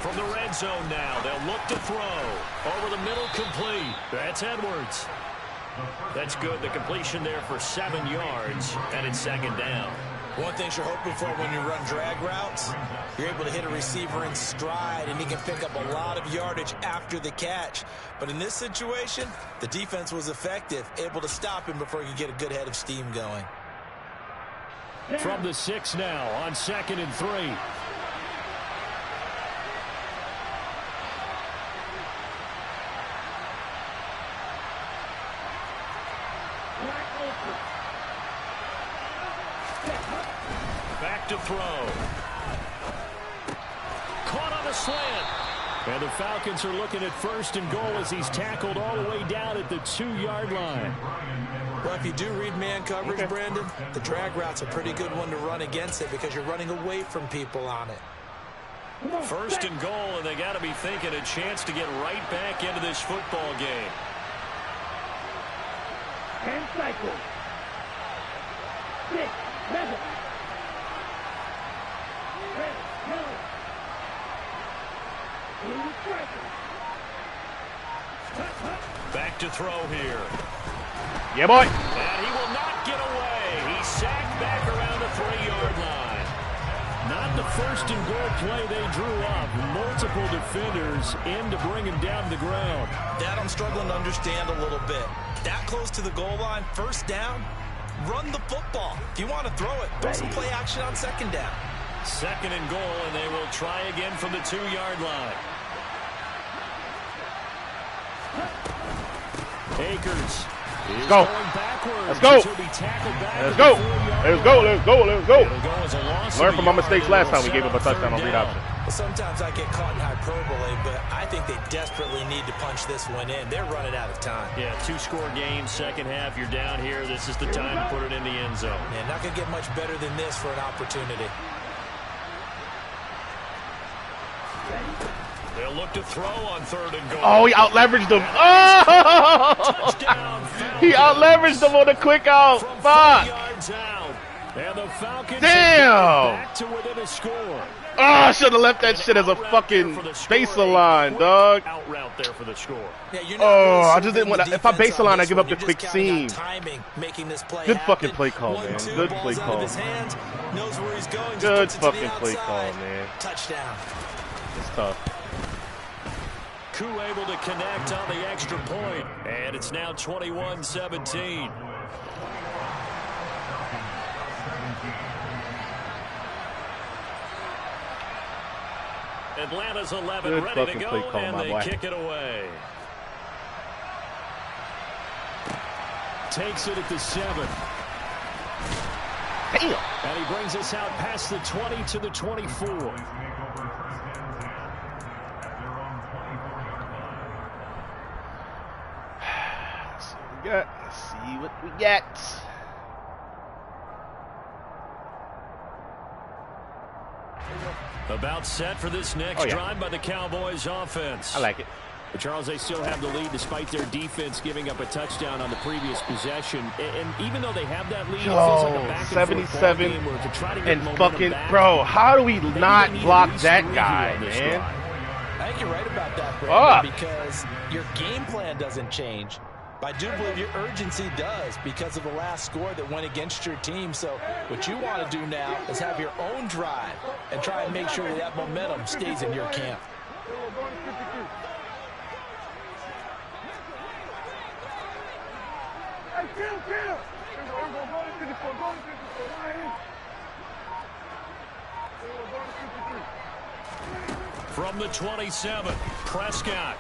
From the red zone now, they'll look to throw. Over the middle, complete. That's Edwards. That's good. The completion there for 7 yards, and it's 2nd down. One thing you're hoping for when you run drag routes, you're able to hit a receiver in stride, and he can pick up a lot of yardage after the catch. But in this situation, the defense was effective, able to stop him before he could get a good head of steam going. From the 6 now on 2nd and 3. Back to throw. Caught on a slant. And the Falcons are looking at 1st and goal as he's tackled all the way down at the 2-yard line. Well, if you do read man coverage, Brandon, the drag route's a pretty good one to run against it because you're running away from people on it. 1st and goal, and they got to be thinking a chance to get right back into this football game. And cycle. 6, 7. Back to throw here. Yeah, boy. And he will not get away. He's sacked back around the 3-yard line. Not the 1st and goal play they drew up. Multiple defenders in to bring him down to the ground. That I'm struggling to understand a little bit. That close to the goal line, 1st down, run the football. If you want to throw it, throw some play action on 2nd down. 2nd and goal, and they will try again from the 2-yard line. Akers Let's go. Let's go. Let's go. Let's go. Let's go. Let's go. Learn from my mistakes last time we gave up a touchdown on read option. Sometimes I get caught in hyperbole, but I think they desperately need to punch this one in. They're running out of time. Yeah, 2-score game, second half. You're down here. This is the time to put it in the end zone. Yeah, not going to get much better than this for an opportunity. They'll look to throw on 3rd and goal. Oh, he out-leveraged him. Oh! He out-leveraged him on the quick out. Fuck. And the Falcons damn. Back to within a score. Oh, I should have left that shit as a fucking baseline, dog. Out route there for the score. Yeah, oh, I just didn't want to. If I baseline, I give up the quick seam. Good fucking play call, man. Good play call. Good fucking play call, man. Touchdown. It's tough. Koo able to connect on the extra point, and it's now 21-17. Atlanta's 11 good ready to go, call, and they boy. kick it away. Takes it at the 7. Damn. And he brings us out past the 20 to the 24. Let's see what we got. About set for this next drive by the Cowboys offense. I like it. But Charles, they still have the lead despite their defense giving up a touchdown on the previous possession. And even though they have that lead, it feels like a back and forth 77 game where to try to get and fucking back, bro, how do we not block that guy, man? I think you're right about that, Brandon, because your game plan doesn't change. But I do believe your urgency does because of the last score that went against your team. So what you want to do now is have your own drive and try and make sure that momentum stays in your camp. From the 27, Prescott.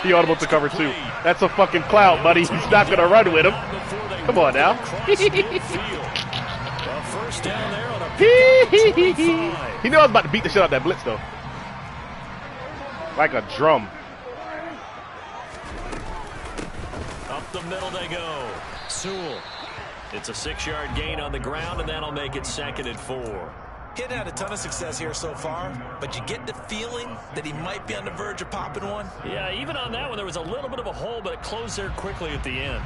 He audible to cover 2. That's a fucking clout, buddy. He's not going to run with him. Come on now. First down there on a He knew I was about to beat the shit out of that blitz, though. Like a drum. Up the middle they go. Sewell. It's a 6-yard gain on the ground, and that'll make it 2nd and 4. He's had a ton of success here so far, but you get the feeling that he might be on the verge of popping one. Yeah, even on that one, there was a little bit of a hole, but it closed there quickly at the end.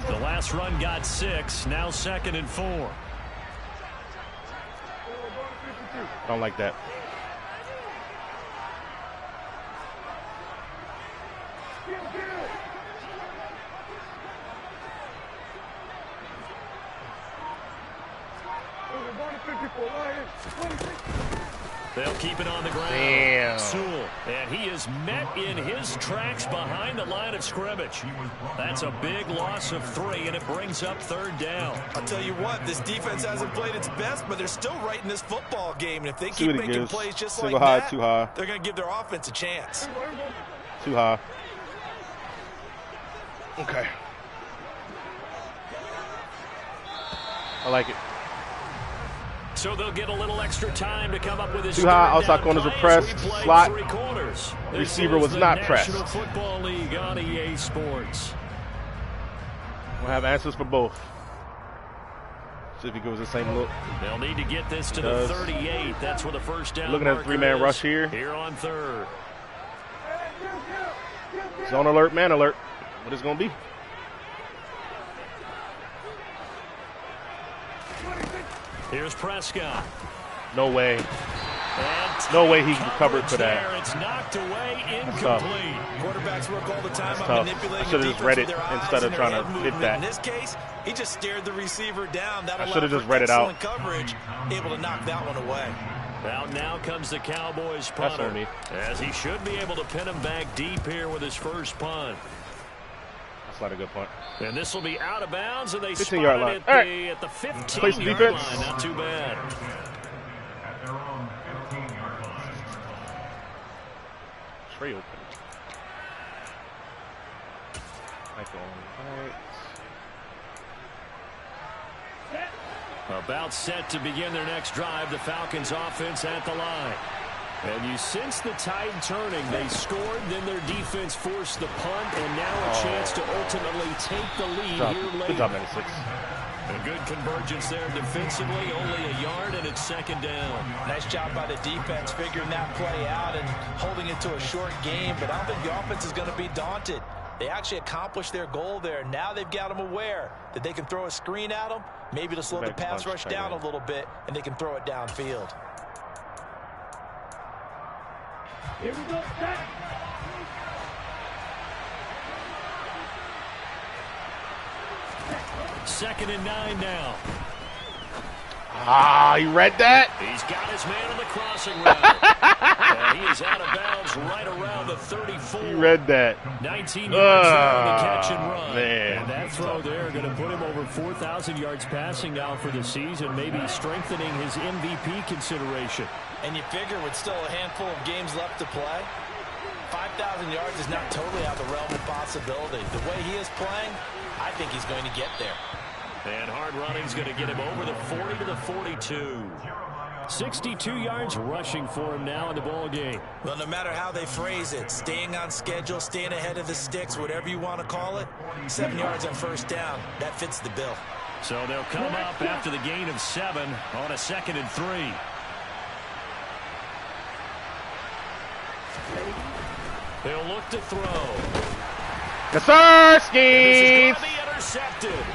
The last run got 6, now 2nd and 4. Don't like that. They'll keep it on the ground. Damn. Sewell, and he is met in his tracks behind the line of scrimmage. That's a big loss of 3, and it brings up 3rd down. I'll tell you what, this defense hasn't played its best, but they're still right in this football game. And if they keep making plays just like that, too high. They're going to give their offense a chance. Too high. Okay. I like it. So they'll get a little extra time to come up with his too high. Outside corners were pressed. Slot. Receiver was not pressed. National Football League on EA Sports. We'll have answers for both. See if he gives the same look. They'll need to get this to the 38. That's where the first down. Looking at a 3-man rush here. Here on 3rd. Zone alert, man alert. What is it going to be? Here's Prescott. No way. No way he recovered for that. It's knocked away, incomplete. Quarterbacks work all the time on manipulating. I should have just read it instead of trying to hit that. In this case, he just stared the receiver down. I should have just read it out. Coverage, able to knock that one away. Now comes the Cowboys punter, as he should be able to pin him back deep here with his first punt. That's not a good punt. And this will be out of bounds, and they 15-yard line. All right. At the 15-yard line. Not too bad. Trey open. Michael right. About set to begin their next drive. The Falcons offense at the line. And you sense the tide turning. They scored, then their defense forced the punt, and now a chance to ultimately take the lead here late. Good job, 96. A good convergence there defensively, only a yard, and it's second down. Nice job by the defense figuring that play out and holding it to a short game, but I don't think the offense is going to be daunted. They actually accomplished their goal there. Now they've got them aware that they can throw a screen at them, maybe to slow the pass rush down a little bit, and they can throw it downfield. Here we go, set. Second and 9 now. Ah, you read that? He's got his man on the crossing route. And he is out of bounds right around the 34. You read that. 19 yards there on the catch and run. Man. And that throw there going to put him over 4,000 yards passing now for the season, maybe strengthening his MVP consideration. And you figure with still a handful of games left to play, 5,000 yards is not totally out of the realm of possibility. The way he is playing, I think he's going to get there. And hard running's going to get him over the 40 to the 42. 62 yards rushing for him now in the ball game. Well, no matter how they phrase it, staying on schedule, staying ahead of the sticks, whatever you want to call it, 7 yards on first down, that fits the bill. So they'll come up after the gain of 7 on a 2nd and 3. They'll look to throw. Kasarski! This is intercepted.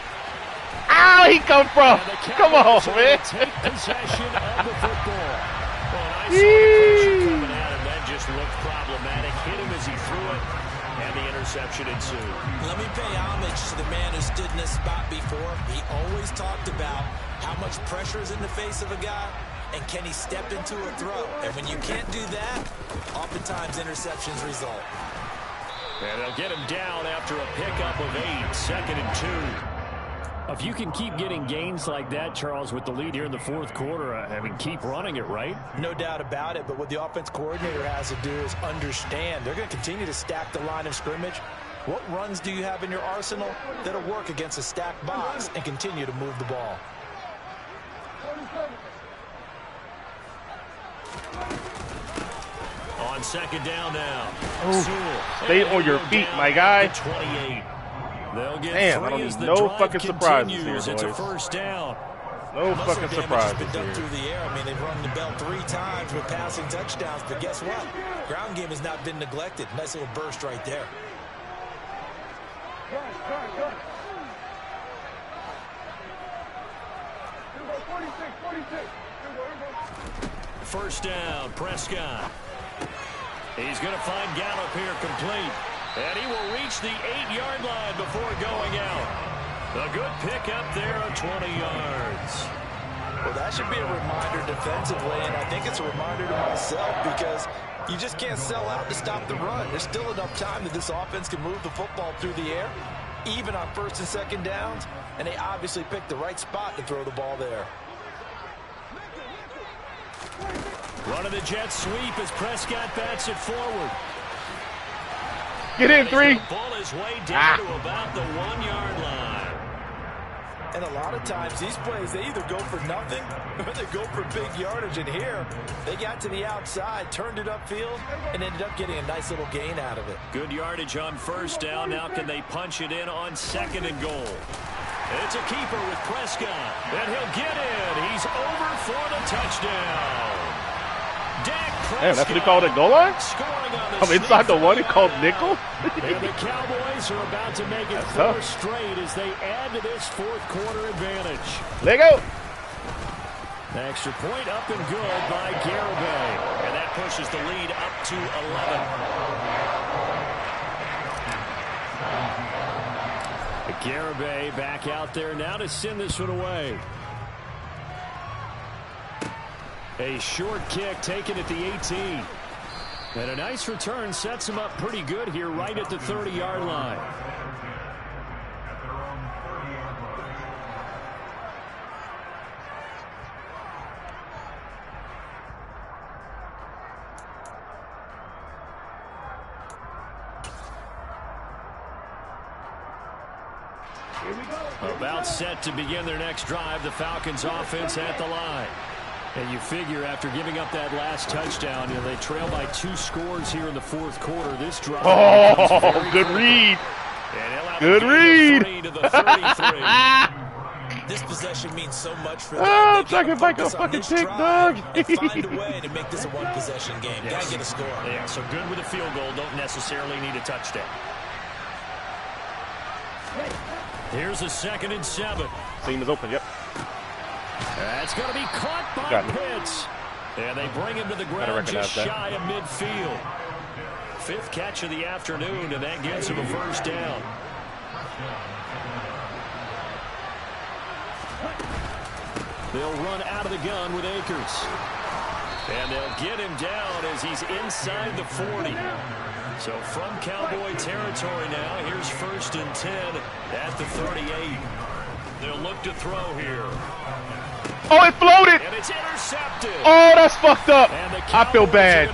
Ow, he come from? Come on, man. Take possession of the football. Well, I saw the pressure coming at him. That just looked problematic. Hit him as he threw it, and the interception ensued. Let me pay homage to the man who stood in this spot before. He always talked about how much pressure is in the face of a guy, and can he step into a throw? And when you can't do that, oftentimes interceptions result. And they'll get him down after a pickup of 8, 2nd and 2. If you can keep getting gains like that, Charles, with the lead here in the fourth quarter, I mean, keep running it, right? No doubt about it, but what the offense coordinator has to do is understand they're going to continue to stack the line of scrimmage. What runs do you have in your arsenal that'll work against a stacked box and continue to move the ball? On second down now. Ooh, stay on your feet, my guy. 28. They'll get Damn, I don't need no fucking surprises here, boys. It's a first down. No fucking surprises been done here. through the air. I mean, they've rung the bell 3 times with passing touchdowns, but guess what? Ground game has not been neglected. Nice little burst right there. First down, Prescott. He's going to find Gallup here complete. And he will reach the 8-yard line before going out. A good pickup there of 20 yards. Well, that should be a reminder defensively, and I think it's a reminder to myself because you just can't sell out to stop the run. There's still enough time that this offense can move the football through the air, even on first and second downs, and they obviously picked the right spot to throw the ball there. Running the jet sweep as Prescott bats it forward. Get in, 3. Ball his way down to about the 1-yard line. And a lot of times these plays, they either go for nothing or they go for big yardage. And here, they got to the outside, turned it upfield, and ended up getting a nice little gain out of it. Good yardage on first down. Now can they punch it in on 2nd and goal? It's a keeper with Prescott. And he'll get in. He's over for the touchdown. Damn, that's what he called a goal line? I'm inside the 1 he called nickel? And the Cowboys are about to make it 4 straight as they add to this fourth quarter advantage. Let go. Extra point up and good by Garibay. And that pushes the lead up to 11. Garibay back out there now to send this one away. A short kick taken at the 18. And a nice return sets him up pretty good here right at the 30-yard line. About set to begin their next drive, the Falcons offense at the line. And you figure after giving up that last touchdown, you know, they trail by 2 scores here in the fourth quarter. This drive. Oh, good read. Good read. To the 33. This possession means so much for them. Oh, checking back a fucking tick, dog. Find a way to make this a one-possession game. Yes. Gotta get a score. Yeah, so good with a field goal. Don't necessarily need a touchdown. Here's a 2nd and 7. Seam is open, yep. That's going to be caught by Pitts. And they bring him to the ground just shy of midfield. 5th catch of the afternoon, and that gets him a first down. They'll run out of the gun with Akers. And they'll get him down as he's inside the 40. So from Cowboy territory now, here's 1st and 10 at the 38. They'll look to throw here. Oh, it floated. And it's intercepted. Oh, that's fucked up. I feel bad.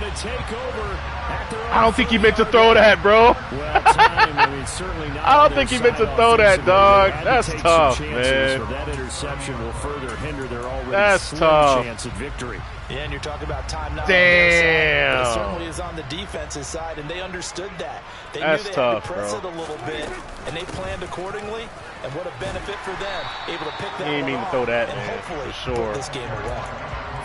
I don't think he meant to throw that, bro. I don't think he meant to throw that, dog. That's tough, man. That interception will further hinder their already slim chance at victory. Yeah, and you're talking about time now. Damn. It certainly is on the defensive side, and they understood that. They That's knew they tough, had to press bro. it a little bit, and they planned accordingly. And what a benefit for them, able to pick that He didn't one mean to off throw that, and man, hopefully for sure. put this game away.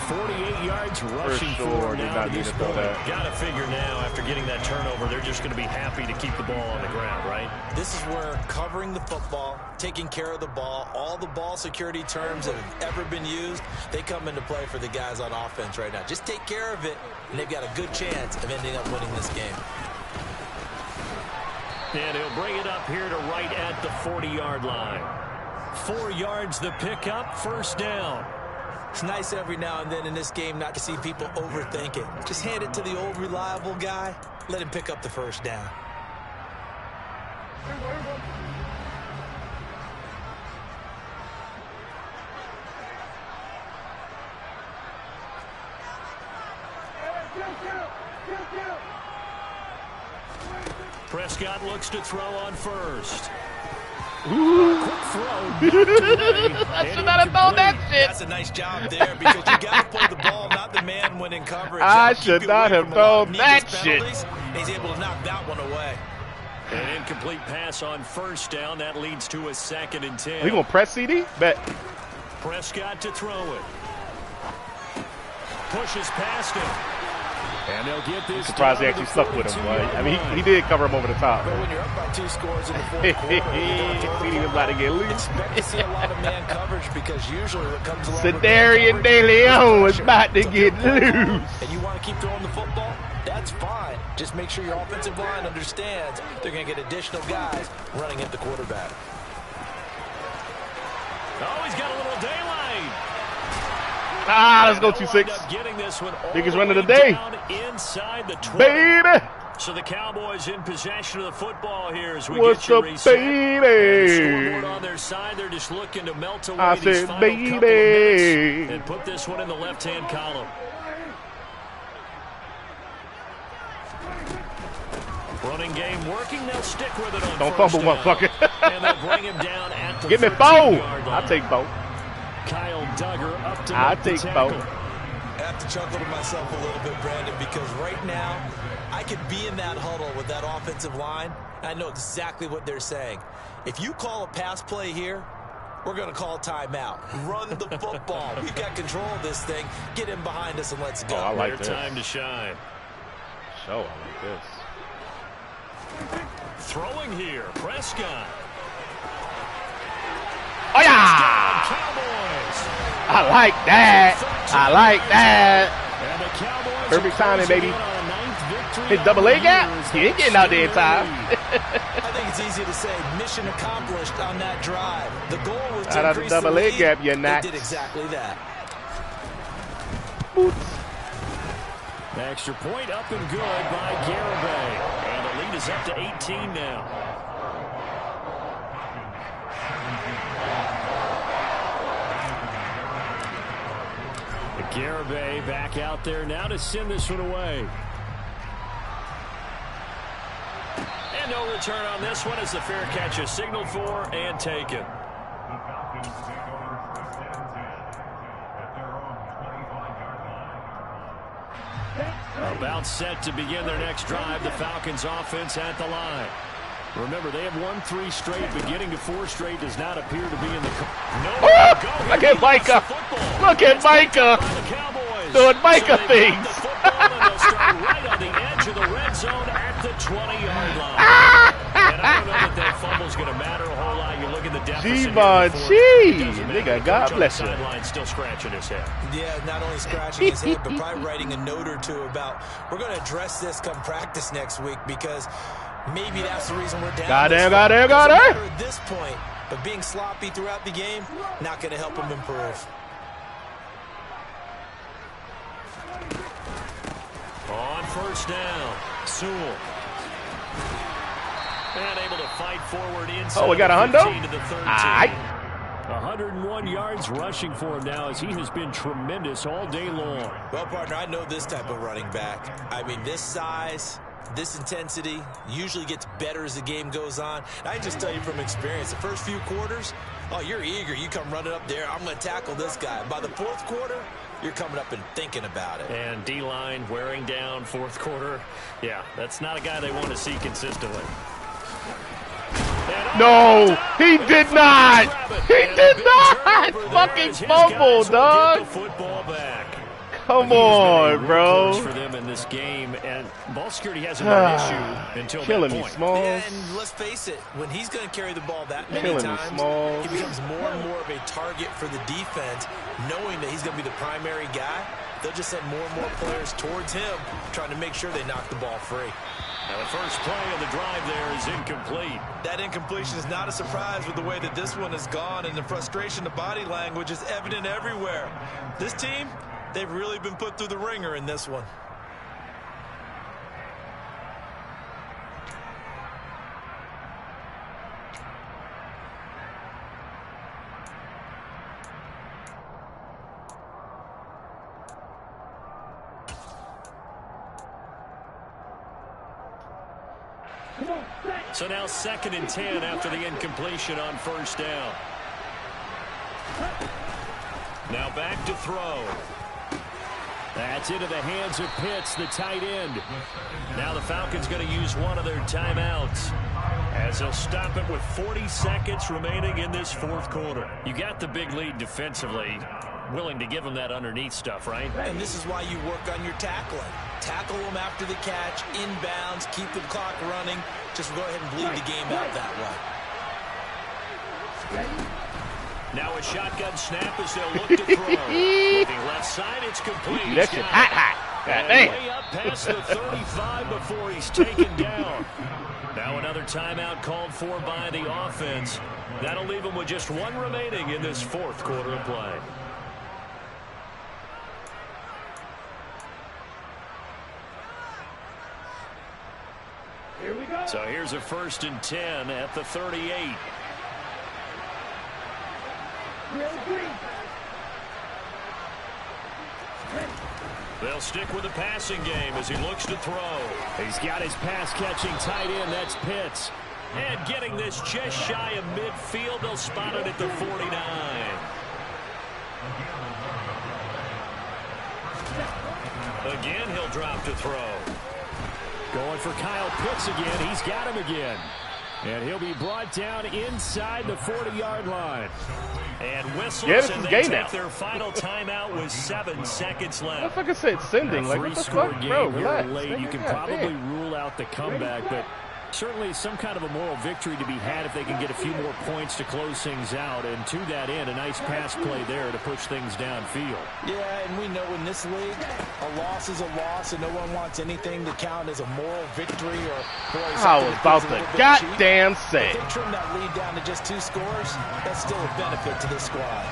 48 yards rushing sure, forward did now not to mean this to throw point. that. Got to figure now, after getting that turnover, they're just going to be happy to keep the ball on the ground, right? This is where covering the football, taking care of the ball, all the ball security terms that have ever been used, they come into play for the guys on offense right now. Just take care of it, and they've got a good chance of ending up winning this game. And he'll bring it up here to right at the 40-yard line. 4 yards the pickup, first down. It's nice every now and then in this game not to see people overthink it. Just hand it to the old reliable guy. Let him pick up the first down. Prescott looks to throw on first. Ooh. Quick throw. I should not have thrown that shit. That's a nice job there because you got to play the ball, not the man when in coverage. I should not have thrown that shit. He's able to knock that one away. An incomplete pass on first down. That leads to a 2nd and 10. Are you going to press CD? Bet. Prescott to throw it. Pushes past him. And they'll get this. Surprised he actually stuck with him. Right? I mean, he did cover him over the top. But when you're up by 2 scores in the fourth quarter, CD was about to get loose. Expect to see a lot of man coverage because usually what comes along Cedarian De Leon was about to get loose. And you want to keep throwing the football? That's fine. Just make sure your offensive line understands they're going to get additional guys running at the quarterback. Oh, he's got a little daylight. Ah, let's go 2-6. Biggest run of the day. Inside the 20. Baby. So the Cowboys in possession of the football here as we What's get you up, reset. baby? Scoreboard on their side. They're just looking to melt away I these said, final baby. couple of minutes and put this one in the left-hand column. Running game working. They'll stick with it on Don't first fumble, down. motherfucker. And they'll bring him down at the Give me 13-yard both. line. I'll take both. Kyle Duggar up to I'll make the take tackle. both. I have to chuckle to myself a little bit, Brandon, because right now I could be in that huddle with that offensive line, and I know exactly what they're saying. If you call a pass play here, we're going to call timeout. Run the football. We've got control of this thing. Get in behind us and let's go. Oh, I like Their this. time to shine. So I like this. Throwing here, Prescott. Oh, yeah. Cowboys. I like that. I like that. And the Cowboys Perfect timing, baby. on a 9th victory His double A gap. He ain't getting out there in time. I think it's easy to say mission accomplished on that drive. The goal was to Out of the increase double the A lead. gap, you're They not. did exactly that. Boots. Extra point up and good by Garibay. And the lead is up to 18 now. Garibay back out there now to send this one away. And no return on this one as the fair catch is signaled for and taken. About set to begin their next drive. The Falcons offense at the line. Remember, they have won 3 straight, but getting to 4 straight does not appear to be in the... Look at Micah. Look at Micah. Doing Micah things. The football, and they'll start right on the edge of the red zone at the 20-yard line. And I don't know that that fumble's going to matter a whole lot. You look at the deficit. Nigga, God bless you. Still scratching his head. Yeah, not only scratching his head, but probably writing a note or two about, we're going to address this come practice next week because maybe that's the reason we're down. Got it. At this point, but being sloppy throughout the game, not going to help him improve. On first down, Sewell. And able to fight forward inside. Oh, we got a hundo? To the 13. 101 yards rushing for him now as he has been tremendous all day long. Well, partner, I know this type of running back. I mean, this size, this intensity usually gets better as the game goes on. I just tell you from experience, the first few quarters, oh, you're eager. You come running up there, I'm going to tackle this guy. By the fourth quarter, you're coming up and thinking about it. And D-line wearing down fourth quarter. Yeah, that's not a guy they want to see consistently. No, he did not. He did not. Fucking fumble, dog. Come on, bro. For them in this game, and ball security hasn't been an issue until killing that me, point. Smalls. And let's face it, when he's going to carry the ball that many times, he becomes more and more of a target for the defense, knowing that he's going to be the primary guy. They'll just send more and more players towards him, trying to make sure they knock the ball free. Now the first play of the drive there is incomplete. That incompletion is not a surprise with the way that this one has gone, and the frustration, the body language is evident everywhere. This team, they've really been put through the ringer in this one. So now 2nd and 10 after the incompletion on first down. Now back to throw. That's into the hands of Pitts, the tight end. Now the Falcons going to use one of their timeouts as they'll stop it with 40 seconds remaining in this fourth quarter. You got the big lead defensively. Willing to give them that underneath stuff, right? And this is why you work on your tackling. Tackle them after the catch, inbounds, keep the clock running. Just go ahead and bleed the game out that way. Now a shotgun snap as they'll look to throw. Looking left side, it's complete. That's it. Hot. God damn. Way up past the 35 before he's taken down. Now another timeout called for by the offense. That'll leave them with just one remaining in this fourth quarter of play. Here we go. So here's a 1st and 10 at the 38. They'll stick with the passing game as he looks to throw. He's got his pass-catching tight end. That's Pitts. And getting this just shy of midfield. They'll spot it at the 49. Again, he'll drop to throw. Going for Kyle Pitts again. He's got him again. And he'll be brought down inside the 40-yard line. And whistles, and they take their final timeout with 7 seconds left. I said sending. Like, what the fuck? Bro, relax. Late. You can probably rule out the comeback, but certainly some kind of a moral victory to be had if they can get a few more points to close things out. And to that end, a nice pass play there to push things downfield. Yeah, and we know in this league, a loss is a loss, and no one wants anything to count as a moral victory or I was about to goddamn say. If they trim that lead down to just 2 scores, that's still a benefit to this squad.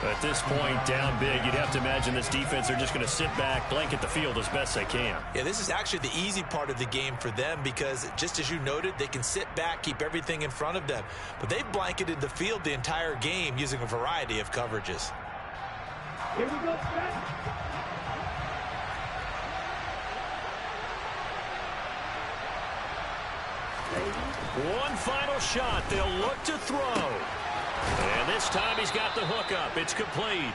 At this point, down big, you'd have to imagine this defense are just going to sit back, blanket the field as best they can. Yeah, this is actually the easy part of the game for them because, just as you noted, they can sit back, keep everything in front of them. But they've blanketed the field the entire game using a variety of coverages. Here we go. One final shot. They'll look to throw. And this time he's got the hook up. It's complete.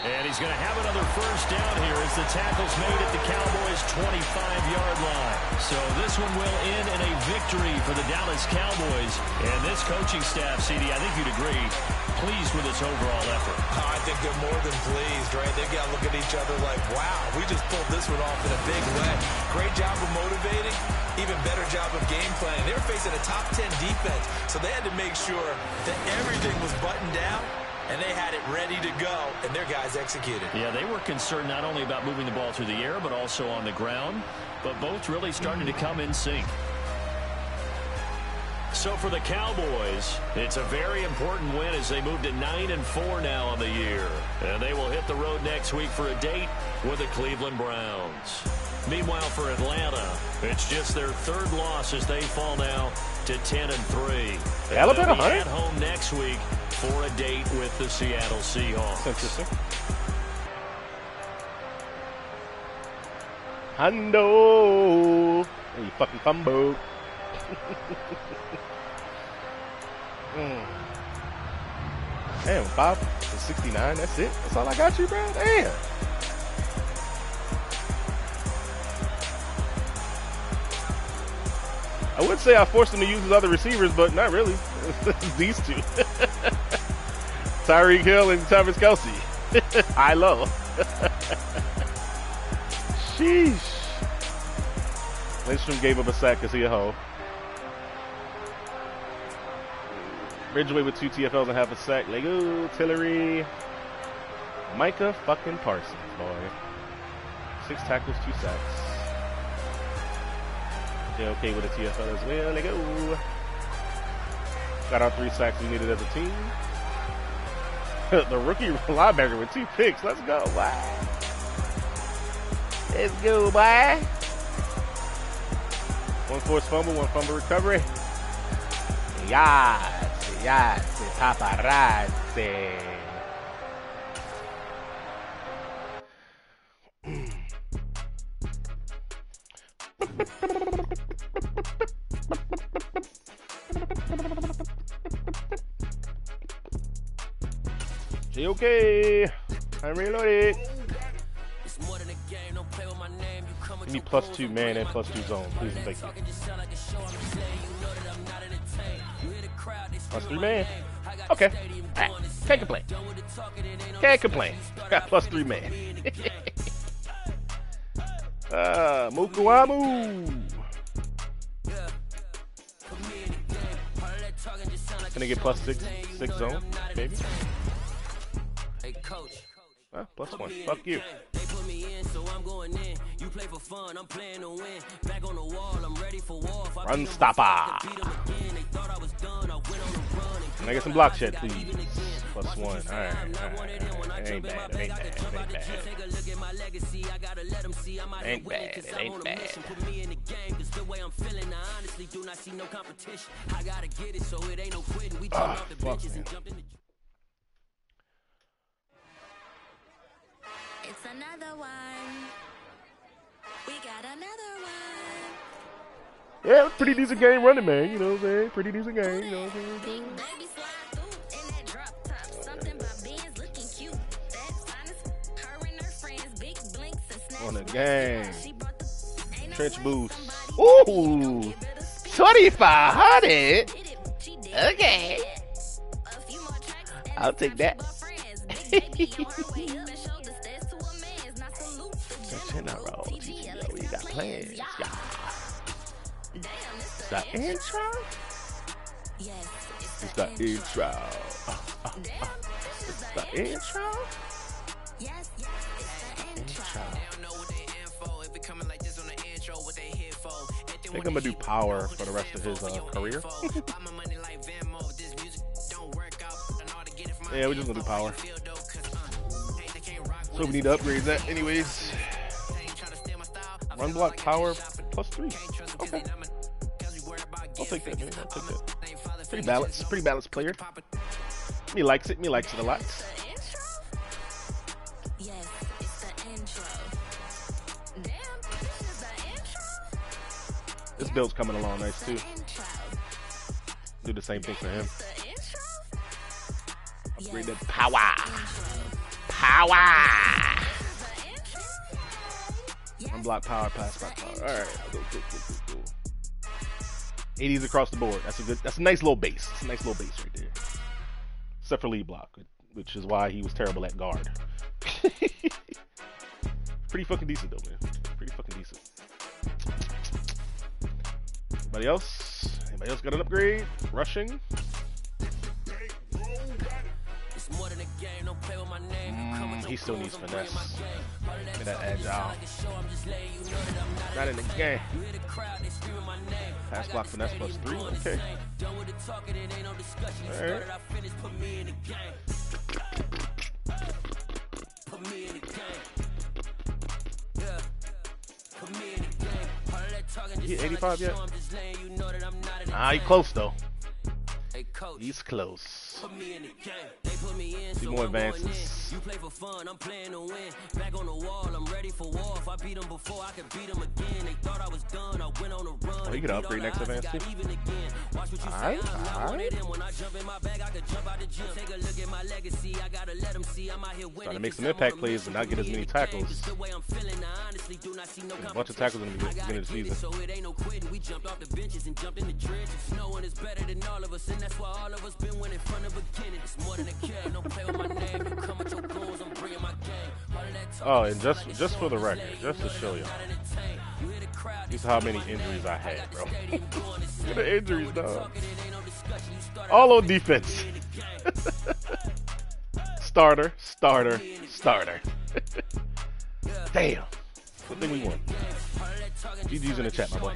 And he's going to have another first down here as the tackle's made at the Cowboys' 25-yard line. So this one will end in a victory for the Dallas Cowboys. And this coaching staff, CD, I think you'd agree, pleased with its overall effort. I think they're more than pleased, right? They've got to look at each other like, wow, we just pulled this one off in a big way. Great job of motivating, even better job of game planning. They were facing a top 10 defense, so they had to make sure that everything was buttoned down, and they had it ready to go, and their guys executed. Yeah, they were concerned not only about moving the ball through the air, but also on the ground, but both really starting to come in sync. So for the Cowboys, it's a very important win as they move to 9-4 now on the year. And they will hit the road next week for a date with the Cleveland Browns. Meanwhile, for Atlanta, it's just their third loss as they fall now to 10-3. Alabama, they'll be at home next week for a date with the Seattle Seahawks. Interesting. Hundo. You fucking combo. Damn, 5-69. That's it. That's all I got you, bro. Damn. I would say I forced him to use his other receivers, but not really. These two. Tyreek Hill and Travis Kelce. High-low. Sheesh. Lindstrom gave up a sack because he a hoe. Ridgeway with 2 TFLs and half a sack. Lego, Tillery. Micah fucking Parsons, boy. 6 tackles, 2 sacks. Yeah, okay with a TFL as well. Lego. Got our 3 sacks we needed as a team. The rookie linebacker with 2 picks. Let's go, boy. Let's go, boy. 1 forced fumble, 1 fumble recovery. Yes, paparazzi. Okay, I'm reloaded. Give me +2 man and +2 zone, please and thank you. +3 man. Okay. Right. Can't complain. Can't complain. Got +3 man. Mukuamu. Gonna get +6 zone, baby. +1. Fuck you. They put me in, so I'm going in. You play for fun, I'm playing to win. Back on the wall, I'm ready for war. Run stopper. Can I get some block shed, please? +1. Alright. It ain't bad. It ain't bad. Ain't bad. It ain't bad. Oh, fuck, man. It's another one. We got another one. Yeah, pretty decent game running, man. You know what I'm saying? Pretty decent game. You know what I'm saying? Baby slide through in that drop top. Something about Benz looking cute. That's honest. Her and her friends, big blinks and snaps. On the game. Trench boost. Ooh. 2,500. Okay. I'll take that. We got plans, y'all. It's the intro. It's the intro. It's the intro. I think I'm gonna do power for the rest of his career. Yeah, we're just gonna do power. So we need to upgrade that anyways. Run block power +3. Okay. I'll take that, man. I'll take that. Pretty balanced player. Me likes it a lot. This build's coming along nice too. Do the same thing for him. The intro? Upgrade that power. Power. The intro? Unblock power, pass by power. All right, I'll go. 80s across the board. That's a nice little base. It's a nice little base right there. Except for lead block, which is why he was terrible at guard. Pretty fucking decent though, man. Pretty fucking decent. Anybody else? Anybody else got an upgrade? Rushing? He still needs finesse. Look at that agile. Not in the game. Pass block finesse plus 3. Okay. Alright. He 85 yet? Ah, he close though. He's close. See more advances. You play for fun, I'm playing to win. Back on the wall, I'm ready for war. If I beat them before, I could beat them again. They thought I was done, I went on a run. Oh, you can upgrade next advance too. Alright. Trying to make some impact plays but not get as many tackles. A bunch of tackles in the beginning of the season. So it ain't no quitting. We jumped off the benches and jumped in the trenches. No one is better than all of us, and that's why all of us been winning from the beginning. It's more than a game. Don't play with my name. You come with your goons, I'm bringing my game. Oh, and just for the record, just to show you, this is how many injuries I had, bro. Look at the injuries, dog. All on defense. Starter. Damn. Good thing we won. GG's in the chat, my boy.